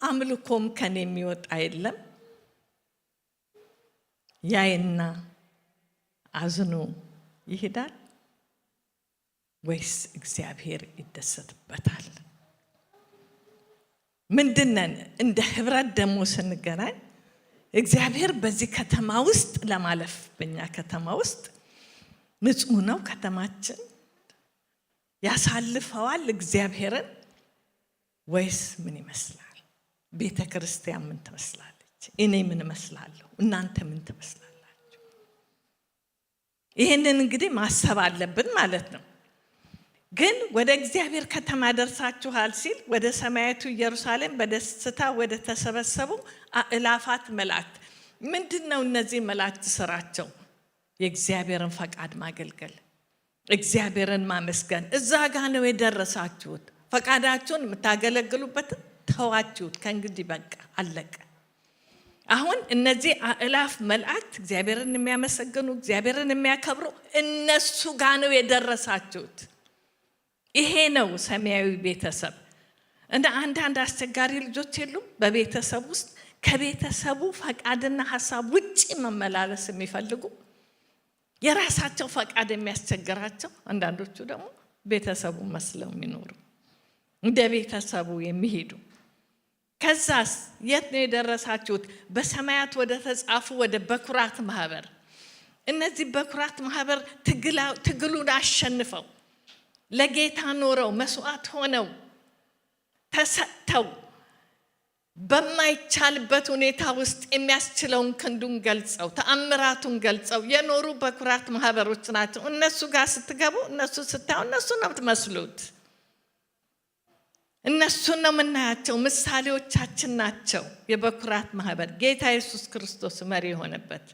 አምልኮም ከኔ የሚወጣ የለም። ያይና አዝኖ ይሄዳል ወይስ እግዚአብሔር ይደሰትበታል? ምንድነን? እንደ ህብረት ደግሞ ስንገናኝ እግዚአብሔር በዚህ ከተማ ውስጥ ለማለፍ በእኛ ከተማ ውስጥ ንጹህ ነው ከተማችን፣ ያሳልፈዋል እግዚአብሔርን ወይስ ምን ይመስላል? ቤተ ክርስቲያን ምን ትመስላለች? እኔ ምን እመስላለሁ? እናንተ ምን ትመስላላችሁ? ይሄንን እንግዲህ ማሰብ አለብን ማለት ነው። ግን ወደ እግዚአብሔር ከተማ ደርሳችኋል ሲል ወደ ሰማያዊቱ ኢየሩሳሌም በደስታ ወደ ተሰበሰቡ አእላፋት መላእክት። ምንድነው እነዚህ መላእክት ስራቸው? የእግዚአብሔርን ፈቃድ ማገልገል፣ እግዚአብሔርን ማመስገን። እዛ ጋር ነው የደረሳችሁት። ፈቃዳችሁን የምታገለግሉበት ተዋችሁት። ከእንግዲህ በቃ አለቀ። አሁን እነዚህ አእላፍ መላእክት እግዚአብሔርን የሚያመሰግኑ እግዚአብሔርን የሚያከብሩ እነሱ ጋር ነው የደረሳችሁት። ይሄ ነው ሰማያዊ ቤተሰብ። እንደ አንዳንድ አስቸጋሪ ልጆች የሉም በቤተሰብ ውስጥ ከቤተሰቡ ፈቃድና ሐሳብ ውጪ መመላለስ የሚፈልጉ የራሳቸው ፈቃድ የሚያስቸግራቸው፣ አንዳንዶቹ ደግሞ ቤተሰቡ መስለው የሚኖሩ እንደ ቤተሰቡ የሚሄዱ። ከዛስ የት ነው የደረሳችሁት? በሰማያት ወደ ተጻፉ ወደ በኩራት ማህበር። እነዚህ በኩራት ማህበር ትግሉን አሸንፈው ለጌታ ኖረው መስዋዕት ሆነው ተሰጥተው በማይቻልበት ሁኔታ ውስጥ የሚያስችለውን ክንዱን ገልጸው ተአምራቱን ገልጸው የኖሩ በኩራት ማህበሮች ናቸው። እነሱ ጋር ስትገቡ እነሱ ስታዩ እነሱ ነው የምትመስሉት። እነሱ ነው የምናያቸው፣ ምሳሌዎቻችን ናቸው። የበኩራት ማህበር ጌታ ኢየሱስ ክርስቶስ መሪ የሆነበት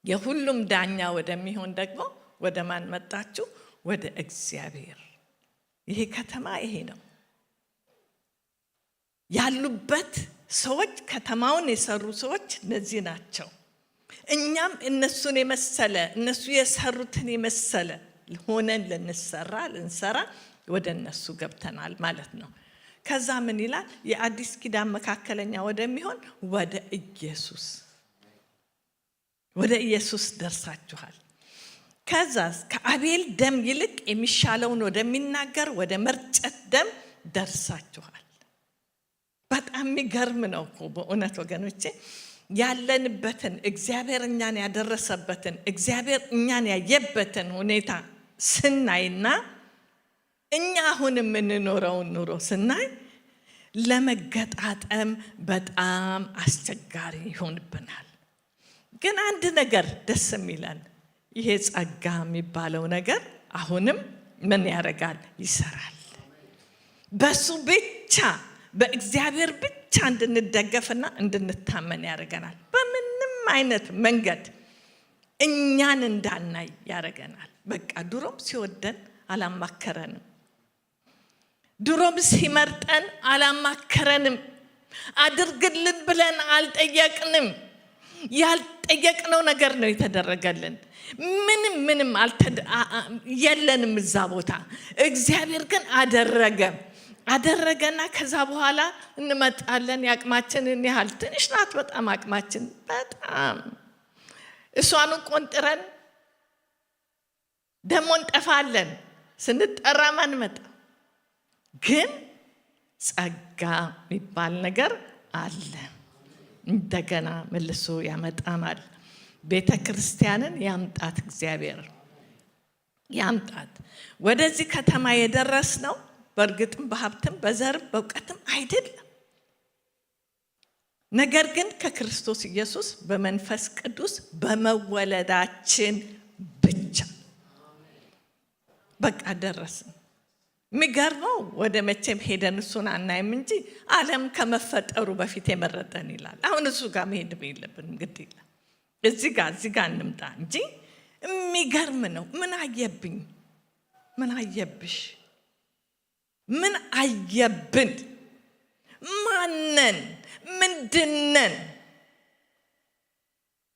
የሁሉም ዳኛ ወደሚሆን ደግሞ ወደ ማን መጣችሁ? ወደ እግዚአብሔር። ይሄ ከተማ ይሄ ነው ያሉበት ሰዎች፣ ከተማውን የሰሩ ሰዎች እነዚህ ናቸው። እኛም እነሱን የመሰለ እነሱ የሰሩትን የመሰለ ሆነን ልንሰራ ወደ እነሱ ገብተናል ማለት ነው። ከዛ ምን ይላል? የአዲስ ኪዳን መካከለኛ ወደሚሆን ወደ ኢየሱስ ደርሳችኋል። ከዛስ ከአቤል ደም ይልቅ የሚሻለውን ወደሚናገር ወደ መርጨት ደም ደርሳችኋል። በጣም የሚገርም ነው እኮ በእውነት ወገኖቼ። ያለንበትን እግዚአብሔር እኛን ያደረሰበትን እግዚአብሔር እኛን ያየበትን ሁኔታ ስናይና እኛ አሁን የምንኖረውን ኑሮ ስናይ ለመገጣጠም በጣም አስቸጋሪ ይሆንብናል። ግን አንድ ነገር ደስ የሚለን ይሄ ጸጋ የሚባለው ነገር አሁንም ምን ያደርጋል? ይሰራል። በሱ ብቻ በእግዚአብሔር ብቻ እንድንደገፍና እንድንታመን ያደርገናል። በምንም አይነት መንገድ እኛን እንዳናይ ያደርገናል። በቃ ድሮም ሲወደን አላማከረንም፣ ድሮም ሲመርጠን አላማከረንም፣ አድርግልን ብለን አልጠየቅንም። ያልጠየቅነው ነገር ነው የተደረገልን። ምንም የለንም እዛ ቦታ። እግዚአብሔር ግን አደረገና ከዛ በኋላ እንመጣለን። የአቅማችንን ያህል ትንሽ ናት በጣም አቅማችን በጣም እሷን ቆንጥረን ደሞ እንጠፋለን። ስንጠራ ማን መጣ? ግን ጸጋ የሚባል ነገር አለ። እንደገና መልሶ ያመጣናል። ቤተ ክርስቲያንን ያምጣት እግዚአብሔር ያምጣት። ወደዚህ ከተማ የደረስነው በእርግጥም በሀብትም በዘርም በእውቀትም አይደለም። ነገር ግን ከክርስቶስ ኢየሱስ በመንፈስ ቅዱስ በመወለዳችን ብቻ በቃ ደረስን። የሚገርመው ወደ መቼም ሄደን እሱን አናይም እንጂ ዓለም ከመፈጠሩ በፊት የመረጠን ይላል። አሁን እሱ ጋር መሄድ የለብንም፣ ግድ የለም። እዚህ ጋር እንምጣ እንጂ የሚገርም ነው። ምን አየብኝ? ምን አየብሽ? ምን አየብን? ማነን? ምንድነን?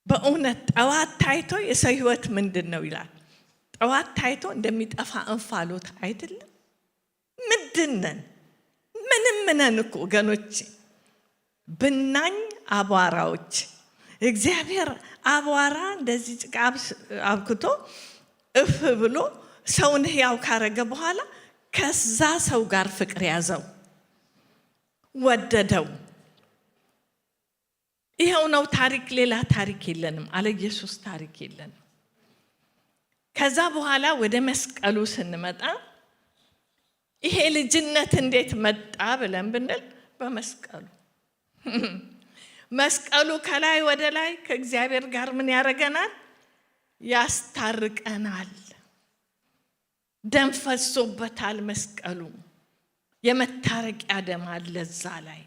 በእውነት ጠዋት ታይቶ የሰው ህይወት ምንድን ነው ይላል። ጠዋት ታይቶ እንደሚጠፋ እንፋሎት አይደለም። ምንድነን? ምንም ነን እኮ ወገኖች፣ ብናኝ አቧራዎች። እግዚአብሔር አቧራ እንደዚህ ጭቃ አብክቶ እፍ ብሎ ሰውን ሕያው ካረገ በኋላ ከዛ ሰው ጋር ፍቅር ያዘው፣ ወደደው። ይሄው ነው ታሪክ። ሌላ ታሪክ የለንም። አለ ኢየሱስ ታሪክ የለንም። ከዛ በኋላ ወደ መስቀሉ ስንመጣ ይሄ ልጅነት እንዴት መጣ ብለን ብንል መስቀሉ ከላይ ወደ ላይ ከእግዚአብሔር ጋር ምን ያደርገናል? ያስታርቀናል። ደም ፈሶበታል መስቀሉ። የመታረቂያ ደም አለ እዛ ላይ።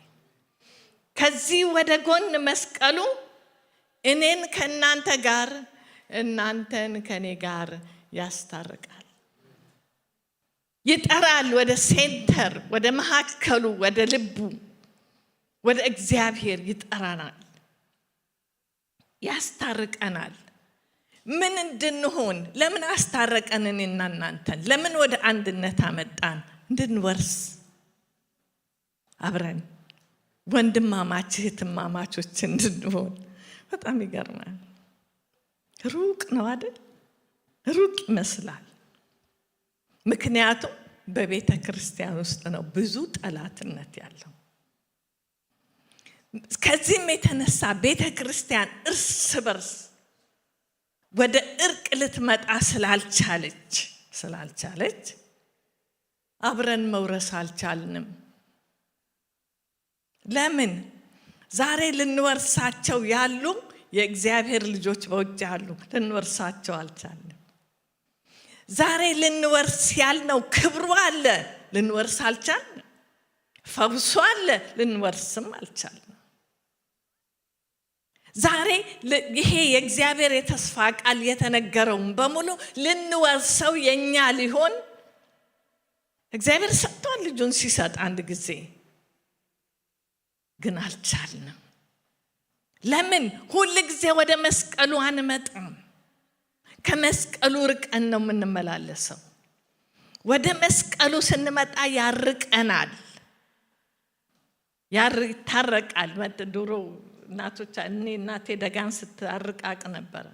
ከዚህ ወደ ጎን መስቀሉ እኔን ከእናንተ ጋር እናንተን ከኔ ጋር ያስታርቃል። ይጠራል ወደ ሴንተር፣ ወደ መካከሉ፣ ወደ ልቡ፣ ወደ እግዚአብሔር ይጠራናል፣ ያስታርቀናል። ምን እንድንሆን? ለምን አስታረቀን? እኔና እናንተን ለምን ወደ አንድነት አመጣን? እንድንወርስ አብረን ወንድማማች እህትማማቾች እንድንሆን። በጣም ይገርማል። ሩቅ ነው አይደል? ሩቅ ይመስላል። ምክንያቱም በቤተ ክርስቲያን ውስጥ ነው ብዙ ጠላትነት ያለው። ከዚህም የተነሳ ቤተ ክርስቲያን እርስ በርስ ወደ እርቅ ልትመጣ ስላልቻለች አብረን መውረስ አልቻልንም። ለምን? ዛሬ ልንወርሳቸው ያሉ የእግዚአብሔር ልጆች በውጭ አሉ፣ ልንወርሳቸው አልቻልንም። ዛሬ ልንወርስ ያልነው ክብሩ አለ፣ ልንወርስ አልቻልንም። ፈውሱ አለ፣ ልንወርስም አልቻልንም። ዛሬ ይሄ የእግዚአብሔር የተስፋ ቃል የተነገረውን በሙሉ ልንወርሰው የኛ ሊሆን እግዚአብሔር ሰጥቷል። ልጁን ሲሰጥ አንድ ጊዜ ግን አልቻልንም። ለምን? ሁል ጊዜ ወደ መስቀሉ አንመጣም። ከመስቀሉ ርቀን ነው የምንመላለሰው። ወደ መስቀሉ ስንመጣ ያርቀናል፣ ይታረቃል። ድሮ እናቴ ደጋን ስታርቃቅ ነበረ።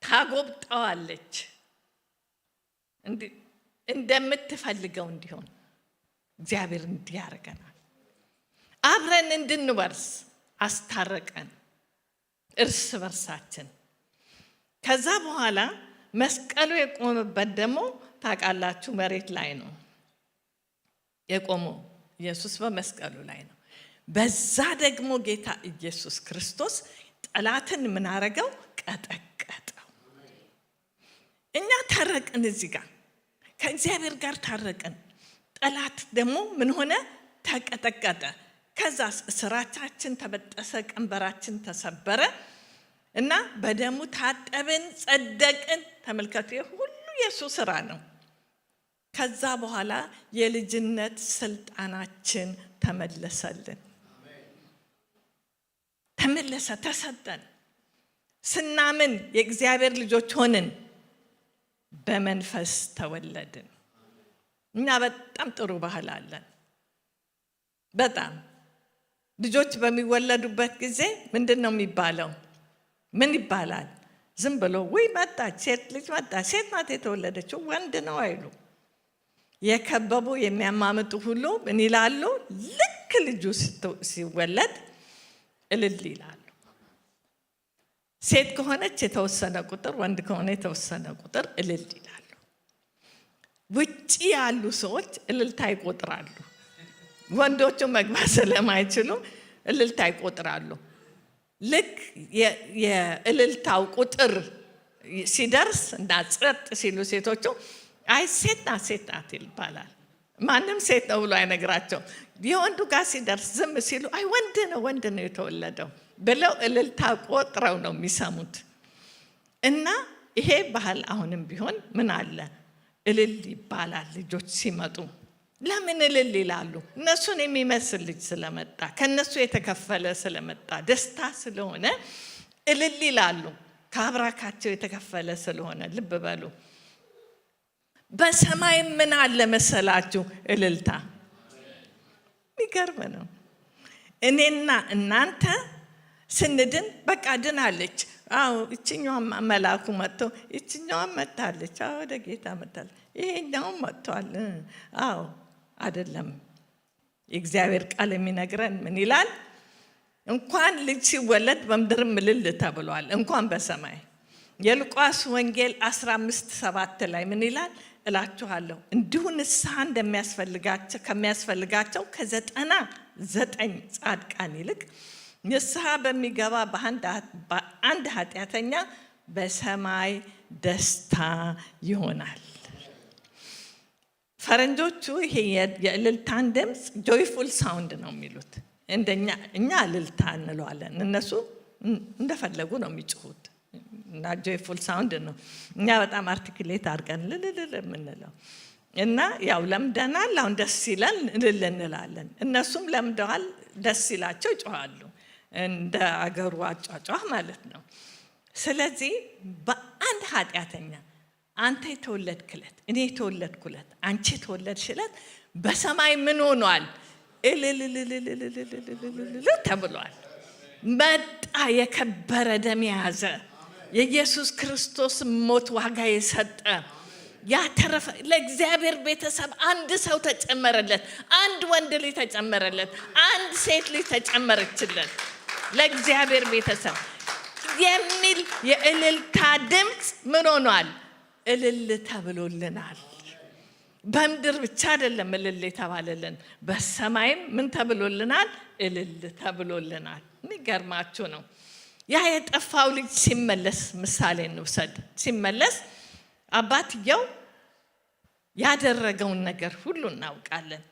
ታጎብጠዋለች እንደምትፈልገው እንዲሆን። እግዚአብሔር እንዲህ ያደርገናል። አብረን እንድንወርስ አስታረቀን እርስ በርሳችን። ከዛ በኋላ መስቀሉ የቆመበት ደግሞ ታውቃላችሁ መሬት ላይ ነው የቆመው። ኢየሱስ በመስቀሉ ላይ ነው። በዛ ደግሞ ጌታ ኢየሱስ ክርስቶስ ጠላትን ምን አረገው? ቀጠቀጠው። እኛ ታረቅን፣ እዚህ ጋር ከእግዚአብሔር ጋር ታረቅን። ጠላት ደግሞ ምን ሆነ? ተቀጠቀጠ። ከዛ እስራቻችን ተበጠሰ፣ ቀንበራችን ተሰበረ እና በደሙ ታጠብን፣ ጸደቅን። ተመልከቱ፣ ሁሉ የሱ ስራ ነው። ከዛ በኋላ የልጅነት ስልጣናችን ተመለሰልን። ተሰጠን። ስናምን የእግዚአብሔር ልጆች ሆንን፣ በመንፈስ ተወለድን። እኛ በጣም ጥሩ ባህል አለን። በጣም ልጆች በሚወለዱበት ጊዜ ምንድን ነው የሚባለው? ምን ይባላል? ዝም ብሎ ወይ መጣች፣ ሴት ልጅ መጣች፣ ሴት ናት የተወለደችው፣ ወንድ ነው አይሉ። የከበቡ የሚያማምጡ ሁሉ ምን ይላሉ? ልክ ልጁ ሲወለድ እልል ይላሉ። ሴት ከሆነች የተወሰነ ቁጥር፣ ወንድ ከሆነ የተወሰነ ቁጥር እልል ይላሉ። ውጪ ያሉ ሰዎች እልልታ ይቆጥራሉ። ወንዶቹ መግባት ስለማይችሉ እልልታ ይቆጥራሉ። ልክ የእልልታው ቁጥር ሲደርስ እና ጸጥ ሲሉ ሴቶቹ አይ ሴት ናት ይባላል። ማንም ሴት ነው ብሎ አይነግራቸው። የወንዱ ጋር ሲደርስ ዝም ሲሉ አይ ወንድ ነው የተወለደው ብለው እልልታ ቆጥረው ነው የሚሰሙት። እና ይሄ ባህል አሁንም ቢሆን ምን አለ? እልል ይባላል ልጆች ሲመጡ። ለምን እልል ይላሉ? እነሱን የሚመስል ልጅ ስለመጣ፣ ከነሱ የተከፈለ ስለመጣ፣ ደስታ ስለሆነ እልል ይላሉ። ከአብራካቸው የተከፈለ ስለሆነ። ልብ በሉ። በሰማይ ምን አለ መሰላችሁ? እልልታ። የሚገርም ነው። እኔና እናንተ ስንድን በቃ ድናለች። አዎ እችኛዋም መልአኩ መጥቶ እችኛዋም መጣለች። አዎ ወደ ጌታ መጣለች። ይሄኛውም መጥቷል። አዎ አይደለም። የእግዚአብሔር ቃል የሚነግረን ምን ይላል? እንኳን ልጅ ሲወለድ በምድርም እልል ተብሏል፣ እንኳን በሰማይ። የሉቃስ ወንጌል 15:7 ላይ ምን ይላል? እላችኋለሁ እንዲሁ ንስሐ ከሚያስፈልጋቸው ከ99 ጻድቃን ይልቅ ንስሐ በሚገባ በአንድ ኃጢአተኛ በሰማይ ደስታ ይሆናል። ፈረንጆቹ ይሄ የእልልታን ድምፅ ጆይፉል ሳውንድ ነው የሚሉት። እኛ እልልታ እንለዋለን፣ እነሱ እንደፈለጉ ነው የሚጮሁት። እና ጆይፉል ሳውንድ ነው። እኛ በጣም አርቲክሌት አድርገን ልልል የምንለው እና ያው ለምደናል። አሁን ደስ ይለን እልል እንላለን። እነሱም ለምደዋል፣ ደስ ይላቸው ይጮሃሉ፣ እንደ አገሩ አጫጫህ ማለት ነው። ስለዚህ በአንድ ኃጢአተኛ አንተ የተወለድክለት፣ እኔ የተወለድኩለት፣ አንቺ የተወለድሽለት በሰማይ ምን ሆኗል? እልል ተብሏል። መጣ የከበረ ደም የያዘ የኢየሱስ ክርስቶስ ሞት ዋጋ የሰጠ ያተረፈ ለእግዚአብሔር ቤተሰብ አንድ ሰው ተጨመረለት፣ አንድ ወንድ ልጅ ተጨመረለት፣ አንድ ሴት ልጅ ተጨመረችለት ለእግዚአብሔር ቤተሰብ የሚል የእልልታ ድምፅ ምን ሆኗል? እልል ተብሎልናል። በምድር ብቻ አይደለም እልል የተባለልን፣ በሰማይም ምን ተብሎልናል? እልል ተብሎልናል። የሚገርማችሁ ነው። ያ የጠፋው ልጅ ሲመለስ ምሳሌ እንውሰድ። ሲመለስ አባትየው ያደረገውን ነገር ሁሉ እናውቃለን።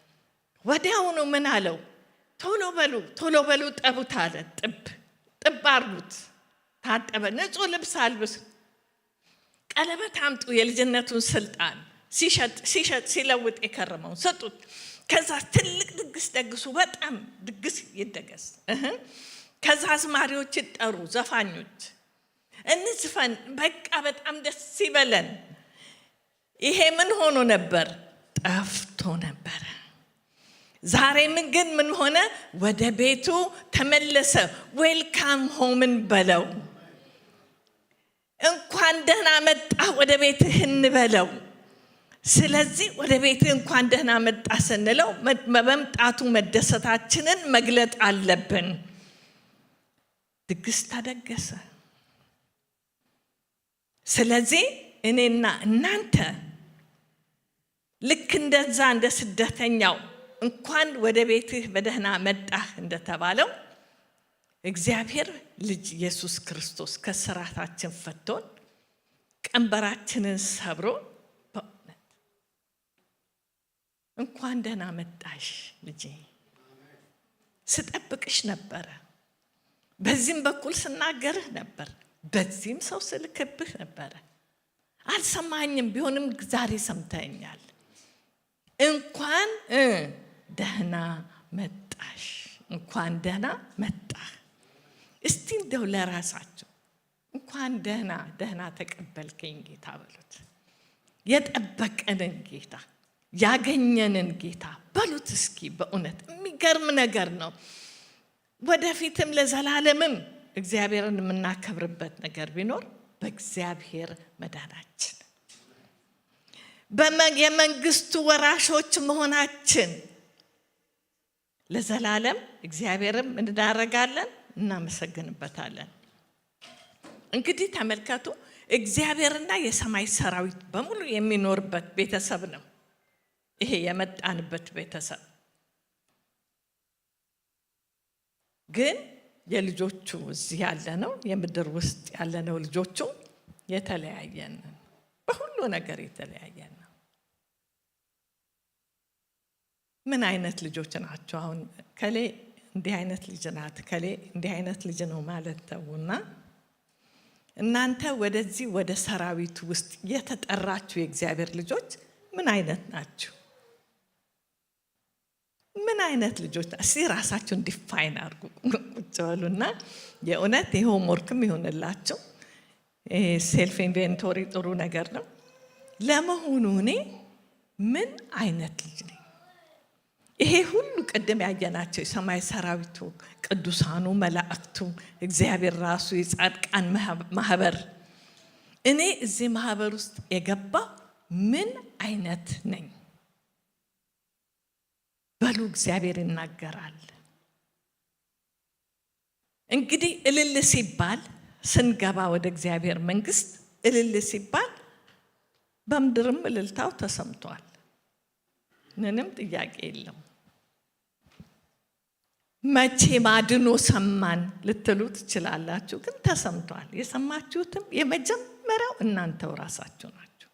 ወዲያውኑ ምን አለው? ቶሎ በሉ ጠቡት አለ። ጥብ አርጉት። ታጠበ። ንጹህ ልብስ አልብስ፣ ቀለበት አምጡ። የልጅነቱን ስልጣን ሲሸጥ ሲለውጥ የከረመውን ሰጡት። ከዛ ትልቅ ድግስ ደግሱ። በጣም ድግስ ይደገስ። ከዛ አዝማሪዎች ይጠሩ፣ ዘፋኞች እንዝፈን፣ በቃ በጣም ደስ ይበለን። ይሄ ምን ሆኖ ነበር? ጠፍቶ ነበረ። ዛሬ ግን ምን ሆነ? ወደ ቤቱ ተመለሰ። ዌልካም ሆምን በለው። እንኳን ደህና መጣ ወደ ቤትህ እንበለው። ስለዚህ ወደ ቤትህ እንኳን ደህና መጣ ስንለው በመምጣቱ መደሰታችንን መግለጥ አለብን። ድግስ ተደገሰ። ስለዚህ እኔና እናንተ ልክ እንደዛ እንደ ስደተኛው እንኳን ወደ ቤትህ በደህና መጣህ እንደተባለው እግዚአብሔር ልጅ ኢየሱስ ክርስቶስ ከስራታችን ፈቶን ቀንበራችንን ሰብሮ በእውነት እንኳን ደህና መጣሽ ልጄ፣ ስጠብቅሽ ነበረ፣ በዚህም በኩል ስናገርህ ነበር፣ በዚህም ሰው ስልክብህ ነበረ፣ አልሰማኝም፣ ቢሆንም ዛሬ ሰምተኛል። እንኳን ደህና መጣሽ፣ እንኳን ደህና መጣህ። እስቲ እንደው ለራሳቸው እንኳን ደህና ተቀበልከኝ ጌታ በሉት። የጠበቀንን ጌታ ያገኘንን ጌታ በሉት እስኪ። በእውነት የሚገርም ነገር ነው። ወደፊትም ለዘላለምም እግዚአብሔርን የምናከብርበት ነገር ቢኖር በእግዚአብሔር መዳናችን፣ የመንግስቱ ወራሾች መሆናችን ለዘላለም እግዚአብሔርም እንዳረጋለን እናመሰግንበታለን። እንግዲህ ተመልከቱ፣ እግዚአብሔርና የሰማይ ሰራዊት በሙሉ የሚኖርበት ቤተሰብ ነው ይሄ የመጣንበት ቤተሰብ። ግን የልጆቹ እዚህ ያለነው የምድር ውስጥ ያለነው ልጆቹ የተለያየን፣ በሁሉ ነገር የተለያየን ነው። ምን አይነት ልጆች ናቸው? አሁን ከሌ እንዲህ አይነት ልጅ ናት፣ ከሌ እንዲህ አይነት ልጅ ነው ማለት ተውና፣ እናንተ ወደዚህ ወደ ሰራዊቱ ውስጥ የተጠራችሁ የእግዚአብሔር ልጆች ምን አይነት ናችሁ? ምን አይነት ልጆች? እስቲ ራሳችሁን ዲፋይን አድርጉ። ቁጭ በሉና የእውነት የሆምወርክም ይሆንላችሁ። ሴልፍ ኢንቬንቶሪ ጥሩ ነገር ነው። ለመሆኑ እኔ ምን አይነት ልጅ ነኝ? ይሄ ሁሉ ቅድም ያየናቸው የሰማይ ሰራዊቱ፣ ቅዱሳኑ፣ መላእክቱ፣ እግዚአብሔር ራሱ፣ የጻድቃን ማህበር፣ እኔ እዚህ ማህበር ውስጥ የገባው ምን አይነት ነኝ በሉ። እግዚአብሔር ይናገራል። እንግዲህ እልል ሲባል ስንገባ ወደ እግዚአብሔር መንግስት እልል ሲባል በምድርም እልልታው ተሰምቷል። ምንም ጥያቄ የለም። መቼ ማድኖ ሰማን ልትሉ ትችላላችሁ፣ ግን ተሰምቷል። የሰማችሁትም የመጀመሪያው እናንተው ራሳችሁ ናችሁ።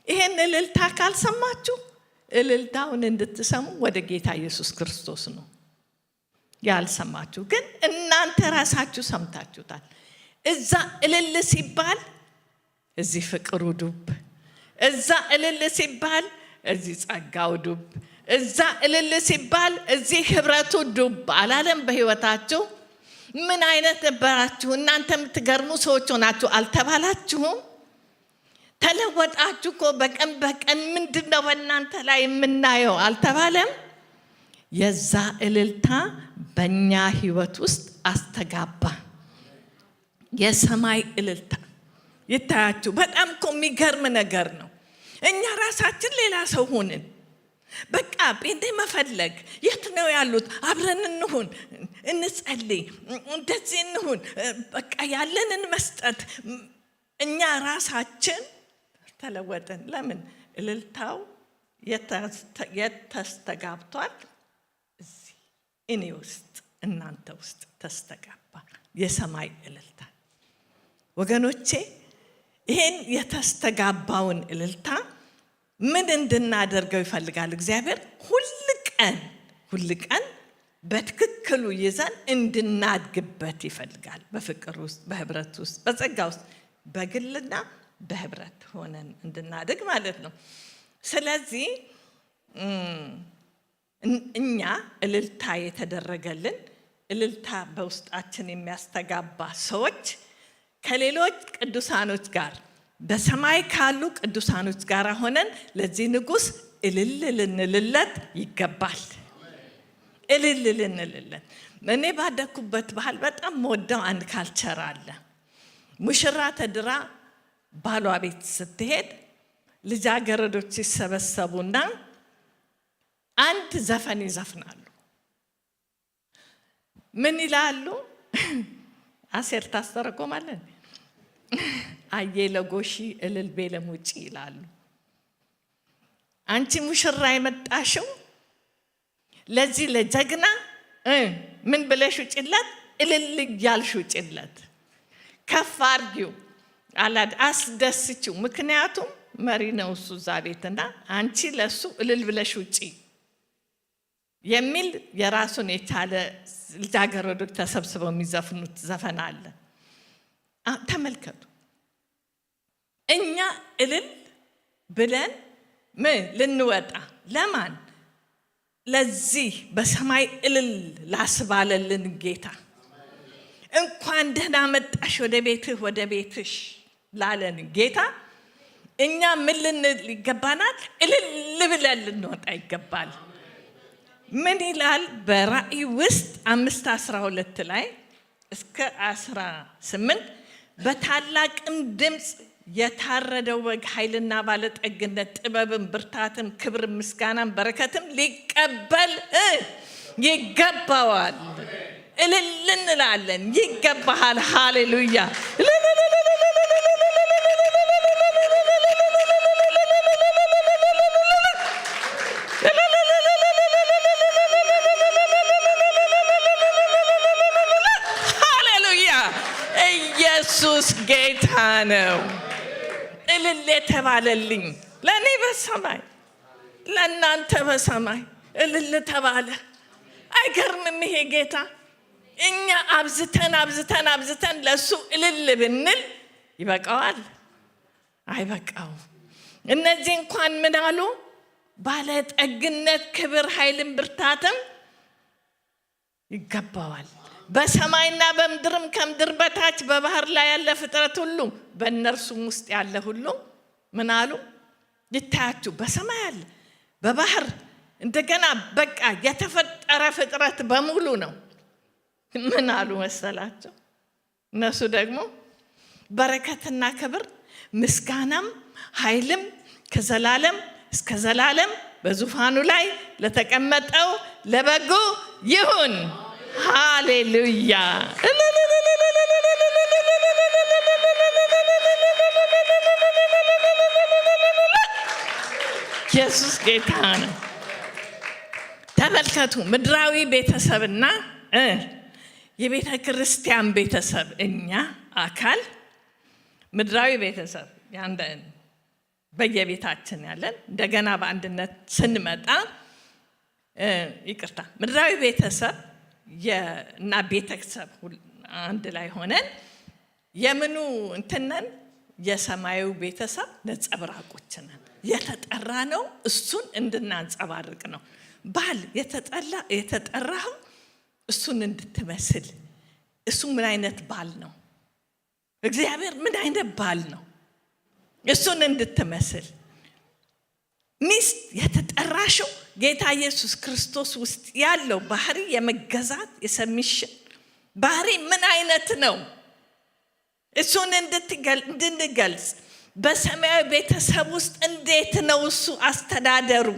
ይሄን እልልታ ካልሰማችሁ እልልታውን እንድትሰሙ ወደ ጌታ ኢየሱስ ክርስቶስ ነው። ያልሰማችሁ ግን እናንተ ራሳችሁ ሰምታችሁታል። እዛ እልል ሲባል እዚህ ፍቅሩ ዱብ፣ እዛ እልል ሲባል እዚህ ጸጋው ዱብ፣ እዛ እልል ሲባል እዚህ ህብረቱ ዱብ አላለም? በህይወታችሁ ምን አይነት ነበራችሁ? እናንተ የምትገርሙ ሰዎች ሆናችሁ አልተባላችሁም? ተለወጣችሁ እኮ በቀን በቀን ምንድነው በእናንተ ላይ የምናየው አልተባለም? የዛ እልልታ በእኛ ህይወት ውስጥ አስተጋባ። የሰማይ እልልታ ይታያችሁ። በጣም እኮ የሚገርም ነገር ነው። እኛ ራሳችን ሌላ ሰው ሆንን። በቃ ጴንጤ መፈለግ፣ የት ነው ያሉት? አብረን እንሁን፣ እንጸልይ፣ እንደዚህ እንሁን፣ በቃ ያለንን መስጠት። እኛ ራሳችን ተለወጥን። ለምን? እልልታው የተስተጋብቷል። እዚህ እኔ ውስጥ እናንተ ውስጥ ተስተጋባ የሰማይ እልልታ። ወገኖቼ ይሄን የተስተጋባውን እልልታ ምን እንድናደርገው ይፈልጋል እግዚአብሔር? ሁል ቀን በትክክሉ ይዘን እንድናድግበት ይፈልጋል። በፍቅር ውስጥ፣ በህብረት ውስጥ፣ በጸጋ ውስጥ፣ በግልና በህብረት ሆነን እንድናድግ ማለት ነው። ስለዚህ እኛ እልልታ የተደረገልን እልልታ በውስጣችን የሚያስተጋባ ሰዎች ከሌሎች ቅዱሳኖች ጋር በሰማይ ካሉ ቅዱሳኖች ጋር ሆነን ለዚህ ንጉሥ እልል ልንልለት ይገባል። እልል ልንልለት። እኔ ባደኩበት ባህል በጣም ወደው አንድ ካልቸር አለ። ሙሽራ ተድራ ባሏ ቤት ስትሄድ ልጃገረዶች ይሰበሰቡና አንድ ዘፈን ይዘፍናሉ። ምን ይላሉ? አሴር ታስተረጎማለን። አየ ለጎሺ እልል ቤለም ውጪ ይላሉ። አንቺ ሙሽራ የመጣሽው ለዚህ ለጀግና ምን ብለሽ ውጪለት? እልል እያልሽ ውጪለት፣ ከፍ አድርጊው፣ አስደስችው። ምክንያቱም መሪ ነው እሱ እዛ ቤትና አንቺ ለሱ እልል ብለሽ ውጪ የሚል የራሱን የቻለ ልጃገረዶች ተሰብስበው የሚዘፍኑት ዘፈን አለ። ተመልከቱ። እኛ እልል ብለን ምን ልንወጣ ለማን? ለዚህ በሰማይ እልል ላስባለልን ጌታ እንኳን ደህና መጣሽ ወደ ቤትሽ ላለን ጌታ እኛ ምን ልንል ይገባናል? እልል ብለን ልንወጣ ይገባል። ምን ይላል? በራእይ ውስጥ 5:12 ላይ እስከ 18 በታላቅም ድምፅ የታረደው በግ ኃይልና ባለጠግነት፣ ጥበብን፣ ብርታትን፣ ክብርን፣ ምስጋናን፣ በረከትም ሊቀበል ይገባዋል። እልል እንላለን። ይገባሃል። ሃሌሉያ። ኢየሱስ ጌታ ነው። እልል የተባለልኝ ለእኔ በሰማይ ለእናንተ በሰማይ እልል ተባለ። አይገርምም? ይሄ ጌታ እኛ አብዝተን ለሱ እልል ብንል ይበቃዋል? አይበቃውም። እነዚህ እንኳን ምን አሉ? ባለጠግነት፣ ክብር፣ ኃይልን፣ ብርታትም ይገባዋል። በሰማይና በምድርም ከምድር በታች በባህር ላይ ያለ ፍጥረት ሁሉ በእነርሱም ውስጥ ያለ ሁሉ ምን አሉ? ይታያችሁ። በሰማይ ያለ በባህር እንደገና በቃ የተፈጠረ ፍጥረት በሙሉ ነው። ምን አሉ መሰላቸው? እነሱ ደግሞ በረከትና ክብር ምስጋናም ኃይልም ከዘላለም እስከ ዘላለም በዙፋኑ ላይ ለተቀመጠው ለበጉ ይሁን። ሃሌሉያ። ኢየሱስ ጌታ ነው። ተመልከቱ። ምድራዊ ቤተሰብና የቤተ ክርስቲያን ቤተሰብ፣ እኛ አካል ምድራዊ ቤተሰብ በየቤታችን ያለን እንደገና በአንድነት ስንመጣ ምድራዊ ቤተሰብ እና ቤተሰብ አንድ ላይ ሆነን የምኑ እንትነን የሰማዩ ቤተሰብ ነጸብራቆች ነን። የተጠራ ነው እሱን እንድናንጸባርቅ ነው። ባል የተጠራው እሱን እንድትመስል። እሱ ምን አይነት ባል ነው? እግዚአብሔር ምን አይነት ባል ነው? እሱን እንድትመስል። ሚስት የተጠራሽው ጌታ ኢየሱስ ክርስቶስ ውስጥ ያለው ባህሪ የመገዛት የሰሚሽን ባህሪ ምን አይነት ነው? እሱን እንድንገልጽ በሰማያዊ ቤተሰብ ውስጥ እንዴት ነው እሱ አስተዳደሩ?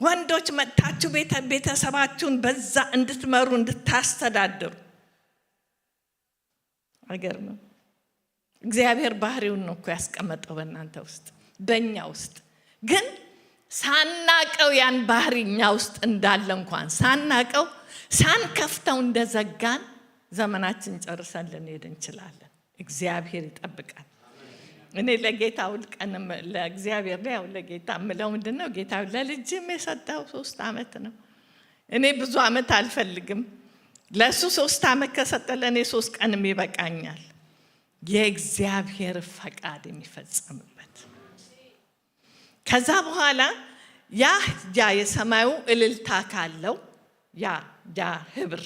ወንዶች መጥታችሁ ቤተሰባችሁን በዛ እንድትመሩ እንድታስተዳድሩ። አይገርምም? እግዚአብሔር ባህሪውን ነው እኮ ያስቀመጠው በእናንተ ውስጥ በእኛ ውስጥ። ግን ሳናቀው ያን ባህሪ እኛ ውስጥ እንዳለ እንኳን ሳናቀው ሳንከፍተው እንደዘጋን ዘመናችን ጨርሰን ልንሄድ እንችላለን። እግዚአብሔር ይጠብቃል። እኔ ለጌታ ሁል ቀንም ለእግዚአብሔር ያው ለጌታ ምለው ምንድነው ጌታ ለልጅም የሰጠው 3 ዓመት ነው። እኔ ብዙ ዓመት አልፈልግም። ለሱ 3 ዓመት ከሰጠ ለኔ 3 ቀንም ይበቃኛል። የእግዚአብሔር ፈቃድ የሚፈጸምበት ከዛ በኋላ ያ የሰማዩ እልልታ ካለው ያ ህብር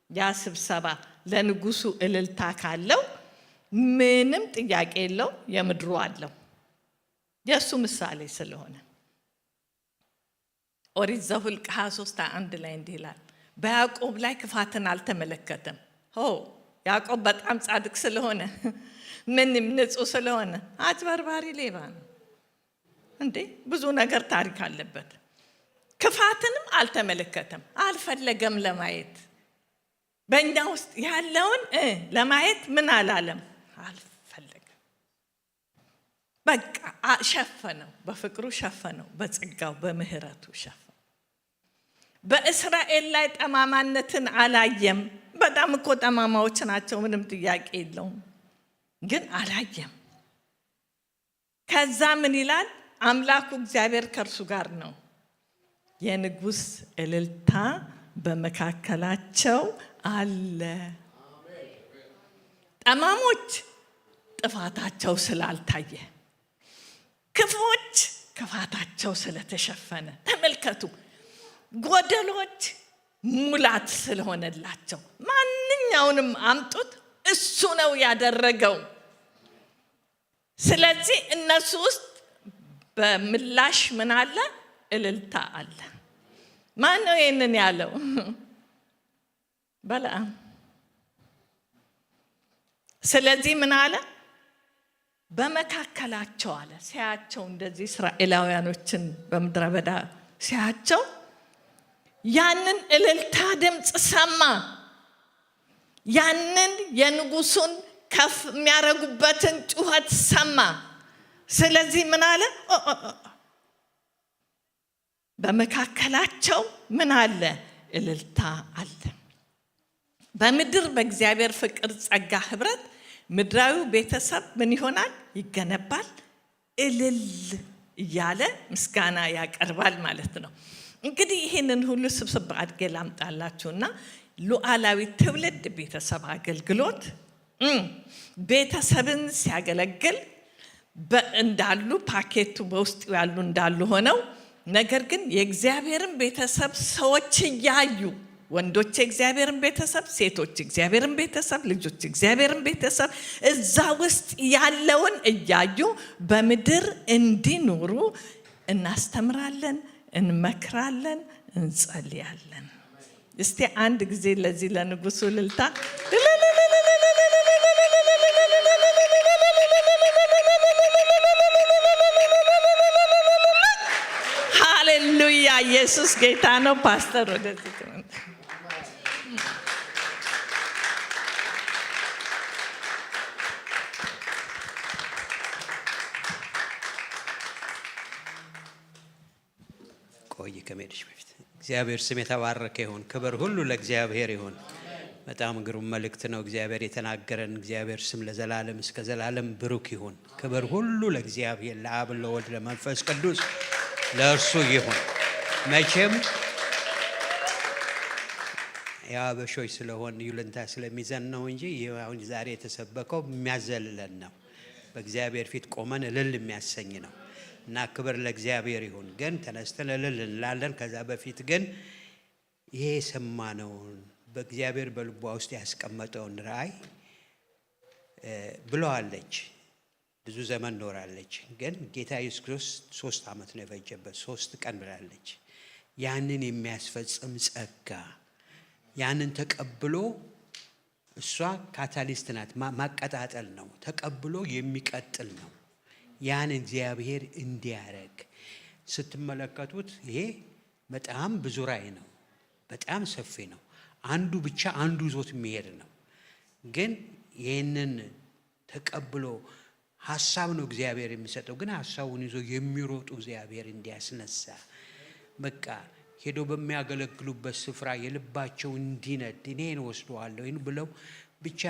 ያ ስብሰባ ለንጉሱ እልልታ ካለው ምንም ጥያቄ የለው የምድሩ አለው። የሱ ምሳሌ ስለሆነ ኦሪት ዘኍልቍ 23:1 ላይ እንዲህ ይላል፣ በያዕቆብ ላይ ክፋትን አልተመለከተም። ያዕቆብ በጣም ጻድቅ ስለሆነ ምንም ንጹህ ስለሆነ አጭበርባሪ ሌባ ነው እንዴ? ብዙ ነገር ታሪክ አለበት። ክፋትንም አልተመለከተም፣ አልፈለገም ለማየት። በእኛ ውስጥ ያለውን ለማየት ምን አላለም? አልፈለገም። በቃ ሸፈነው፣ በፍቅሩ ሸፈነው፣ በጸጋው በምህረቱ ሸፈነው። በእስራኤል ላይ ጠማማነትን አላየም። በጣም እኮ ጠማማዎች ናቸው፣ ምንም ጥያቄ የለውም። ግን አላየም። ከዛ ምን ይላል? አምላኩ እግዚአብሔር ከእርሱ ጋር ነው፣ የንጉሥ እልልታ በመካከላቸው አለ። ጠማሞች ጥፋታቸው ስላልታየ፣ ክፉዎች ክፋታቸው ስለተሸፈነ፣ ተመልከቱ፣ ጎደሎች ሙላት ስለሆነላቸው ማንኛውንም አምጡት እሱ ነው ያደረገው። ስለዚህ እነሱ ውስጥ በምላሽ ምን አለ? እልልታ አለ። ማን ነው ይሄንን ያለው? በለዓም። ስለዚህ ምን አለ? በመካከላቸው አለ። ሲያቸው እንደዚህ እስራኤላውያኖችን በምድረ በዳ ሲያቸው ያንን እልልታ ድምፅ ሰማ። ያንን የንጉሱን ከፍ የሚያረጉበትን ጩኸት ሰማ። ስለዚህ ምን አለ? በመካከላቸው ምን አለ? እልልታ አለ። በምድር በእግዚአብሔር ፍቅር፣ ጸጋ፣ ህብረት ምድራዊው ቤተሰብ ምን ይሆናል? ይገነባል። እልል እያለ ምስጋና ያቀርባል ማለት ነው። እንግዲህ ይህንን ሁሉ ስብስብ አድርጌ ላምጣላችሁና ሉዓላዊ ትውልድ ቤተሰብ አገልግሎት ቤተሰብን ሲያገለግል እንዳሉ ፓኬቱ በውስጡ ያሉ እንዳሉ ሆነው፣ ነገር ግን የእግዚአብሔርን ቤተሰብ ሰዎች እያዩ፣ ወንዶች የእግዚአብሔርን ቤተሰብ፣ ሴቶች የእግዚአብሔርን ቤተሰብ፣ ልጆች የእግዚአብሔርን ቤተሰብ እዛ ውስጥ ያለውን እያዩ በምድር እንዲኖሩ እናስተምራለን፣ እንመክራለን፣ እንጸልያለን። እስቲ አንድ ጊዜ ለዚህ ለንጉሱ እልልታ። ሃሌሉያ! ኢየሱስ ጌታ ነው። ፓስተር ወደዚህ ቆይ ከመሄድሽ በፊት እግዚአብሔር ስም የተባረከ ይሁን። ክብር ሁሉ ለእግዚአብሔር ይሁን። በጣም ግሩም መልእክት ነው እግዚአብሔር የተናገረን። እግዚአብሔር ስም ለዘላለም እስከ ዘላለም ብሩክ ይሁን። ክብር ሁሉ ለእግዚአብሔር፣ ለአብ፣ ለወልድ፣ ለመንፈስ ቅዱስ ለእርሱ ይሁን። መቼም የአበሾች ስለሆን ይሉንታ ስለሚዘን ነው እንጂ አሁን ዛሬ የተሰበከው የሚያዘልለን ነው። በእግዚአብሔር ፊት ቆመን እልል የሚያሰኝ ነው እና ክብር ለእግዚአብሔር ይሁን። ግን ተነስተን እልል እንላለን። ከዛ በፊት ግን ይሄ የሰማነውን በእግዚአብሔር በልቧ ውስጥ ያስቀመጠውን ራእይ ብለዋለች። ብዙ ዘመን ኖራለች። ግን ጌታ ኢየሱስ ክርስቶስ 3 ዓመት ነው የፈጀበት፣ 3 ቀን ብላለች። ያንን የሚያስፈጽም ጸጋ፣ ያንን ተቀብሎ እሷ ካታሊስት ናት፣ ማቀጣጠል ነው፣ ተቀብሎ የሚቀጥል ነው። ያን እግዚአብሔር እንዲያረግ ስትመለከቱት ይሄ በጣም ብዙ ራእይ ነው፣ በጣም ሰፊ ነው። አንዱ ብቻ አንዱ ዞት የሚሄድ ነው። ግን ይህንን ተቀብሎ ሀሳብ ነው እግዚአብሔር የሚሰጠው። ግን ሀሳቡን ይዞ የሚሮጡ እግዚአብሔር እንዲያስነሳ በቃ ሄዶ በሚያገለግሉበት ስፍራ የልባቸው እንዲነድ እኔን ወስደዋለሁ ይህን ብለው ብቻ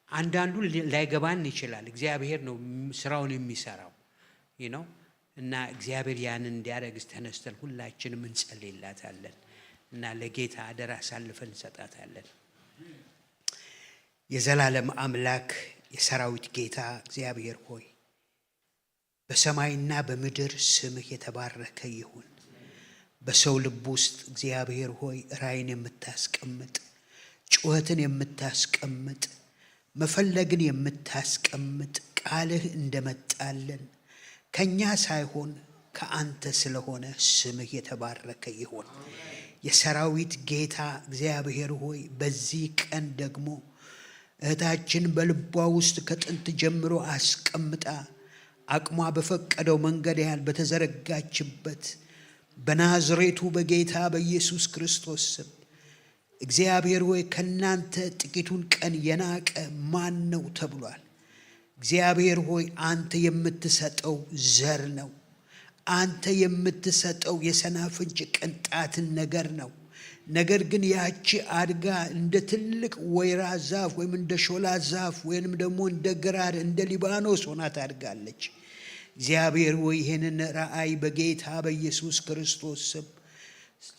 አንዳንዱ ላይገባን ይችላል። እግዚአብሔር ነው ስራውን የሚሰራው ነው። እና እግዚአብሔር ያንን እንዲያደርግ ተነስተን ሁላችንም እንጸልይላታለን እና ለጌታ አደራ አሳልፈን እንሰጣታለን። የዘላለም አምላክ የሰራዊት ጌታ እግዚአብሔር ሆይ በሰማይና በምድር ስምህ የተባረከ ይሁን። በሰው ልብ ውስጥ እግዚአብሔር ሆይ ራእይን የምታስቀምጥ፣ ጩኸትን የምታስቀምጥ፣ መፈለግን የምታስቀምጥ ቃልህ እንደመጣለን ከኛ ሳይሆን ከአንተ ስለሆነ ስምህ የተባረከ ይሁን። የሰራዊት ጌታ እግዚአብሔር ሆይ በዚህ ቀን ደግሞ እህታችን በልቧ ውስጥ ከጥንት ጀምሮ አስቀምጣ አቅሟ በፈቀደው መንገድ ያህል በተዘረጋችበት በናዝሬቱ በጌታ በኢየሱስ ክርስቶስ ስም እግዚአብሔር ሆይ ከናንተ ጥቂቱን ቀን የናቀ ማን ነው ተብሏል። እግዚአብሔር ሆይ አንተ የምትሰጠው ዘር ነው። አንተ የምትሰጠው የሰናፍጭ ቅንጣትን ነገር ነው። ነገር ግን ያቺ አድጋ እንደ ትልቅ ወይራ ዛፍ ወይም እንደ ሾላ ዛፍ ወይም ደግሞ እንደ ግራር እንደ ሊባኖስ ሆና ታድጋለች። እግዚአብሔር ሆይ ይህንን ራእይ በጌታ በኢየሱስ ክርስቶስ ስም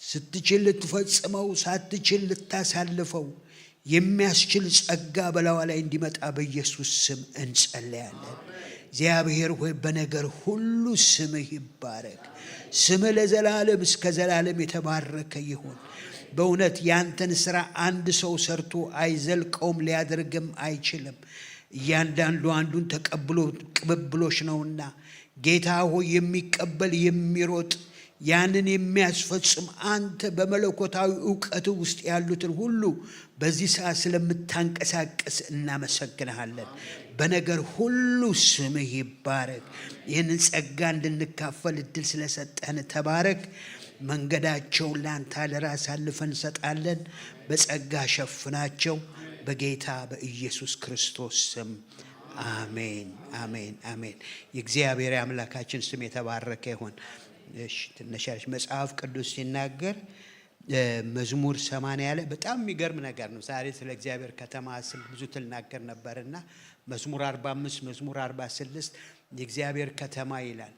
ስትችል ልትፈጽመው ሳትችል ልታሳልፈው የሚያስችል ጸጋ በላዋ ላይ እንዲመጣ በኢየሱስ ስም እንጸልያለን። እግዚአብሔር ሆይ በነገር ሁሉ ስምህ ይባረክ። ስምህ ለዘላለም እስከ ዘላለም የተባረከ ይሁን። በእውነት ያንተን ሥራ አንድ ሰው ሰርቶ አይዘልቀውም፣ ሊያደርግም አይችልም። እያንዳንዱ አንዱን ተቀብሎ ቅብብሎሽ ነውና ጌታ ሆይ የሚቀበል የሚሮጥ ያንን የሚያስፈጽም አንተ በመለኮታዊ ዕውቀት ውስጥ ያሉትን ሁሉ በዚህ ሰዓት ስለምታንቀሳቀስ እናመሰግንሃለን። በነገር ሁሉ ስምህ ይባረክ። ይህንን ጸጋ እንድንካፈል እድል ስለሰጠህን ተባረክ። መንገዳቸውን ለአንተ አደራ አሳልፈን እንሰጣለን። በጸጋ ሸፍናቸው በጌታ በኢየሱስ ክርስቶስ ስም አሜን፣ አሜን፣ አሜን። የእግዚአብሔር አምላካችን ስም የተባረከ ይሁን። ትነሻለች መጽሐፍ ቅዱስ ሲናገር መዝሙር 80 ላይ በጣም የሚገርም ነገር ነው። ዛሬ ስለ እግዚአብሔር ከተማ ብዙ ትናገር ነበርና መዝሙር 45 መዝሙር 46 የእግዚአብሔር ከተማ ይላል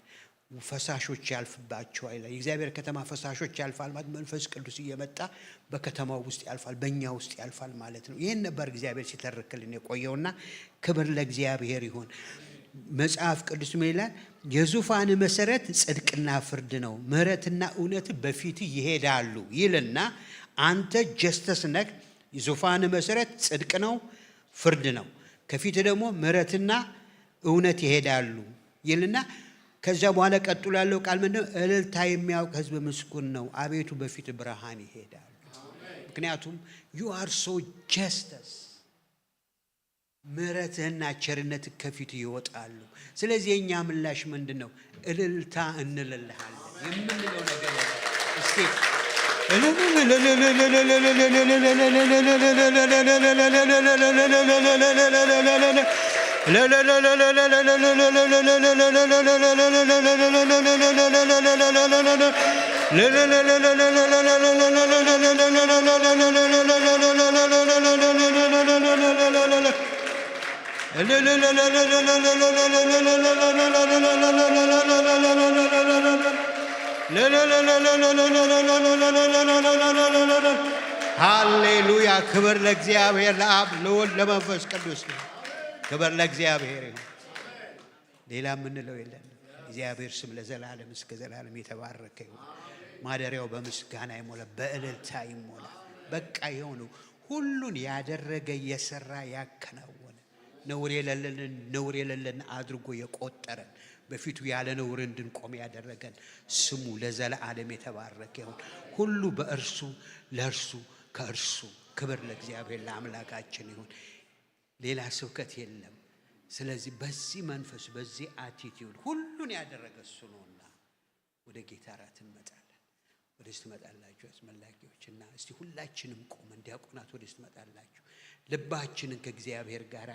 ፈሳሾች ያልፍባቸዋል ይላል። የእግዚአብሔር ከተማ ፈሳሾች ያልፋል ማለት መንፈስ ቅዱስ እየመጣ በከተማው ውስጥ ያልፋል፣ በእኛ ውስጥ ያልፋል ማለት ነው። ይህን ነበር እግዚአብሔር ሲተርክልን የቆየውና ክብር ለእግዚአብሔር ይሁን። መጽሐፍ ቅዱስ ምን ይላል? የዙፋን መሰረት ጽድቅና ፍርድ ነው፣ ምህረትና እውነት በፊት ይሄዳሉ ይልና አንተ ጀስተስ ነህ። የዙፋን መሰረት ጽድቅ ነው፣ ፍርድ ነው፣ ከፊት ደግሞ ምህረትና እውነት ይሄዳሉ ይልና ከዛ በኋላ ቀጥሎ ያለው ቃል ምንድነው? እልልታ የሚያውቅ ህዝብ ምስጉን ነው፣ አቤቱ በፊት ብርሃን ይሄዳሉ። ምክንያቱም you are so justice ምህረትህና ቸርነት ከፊት ይወጣሉ። ስለዚህ የኛ ምላሽ ምንድነው? እልልታ እንልልሃለን የምንለው ነገር ነው። እስቲ ሃሌሉያ! ክብር ለእግዚአብሔር ለአብ ለወልድ ለመንፈስ ቅዱስ ነው። ክብር ለእግዚአብሔር ይሁን። ሌላ ምንለው የለን። እግዚአብሔር ስም ለዘላለም እስከ ዘላለም የተባረከ ይሁን። ማደሪያው በምስጋና ይሞላ፣ በእልልታ ይሞላ። በቃ የሆነው ሁሉን ያደረገ የሰራ ያከናወነ ነውር የሌለን አድርጎ የቆጠረን በፊቱ ያለ ነውር እንድንቆም ያደረገን ስሙ ለዘላለም የተባረከ ይሁን። ሁሉ በእርሱ ለእርሱ ከእርሱ ክብር ለእግዚአብሔር ለአምላካችን ይሁን። ሌላ ስብከት የለም። ስለዚህ በዚህ መንፈስ በዚህ አቲቲዩድ ሁሉን ያደረገ እሱ ነውና ወደ ጌታ እራት እንመጣለን። ወደዚህ ትመጣላችሁ አስመላጊዎችና እስቲ ሁላችንም ቆመን ዲያቆናት ወደዚህ ትመጣላችሁ። ልባችንን ከእግዚአብሔር ጋር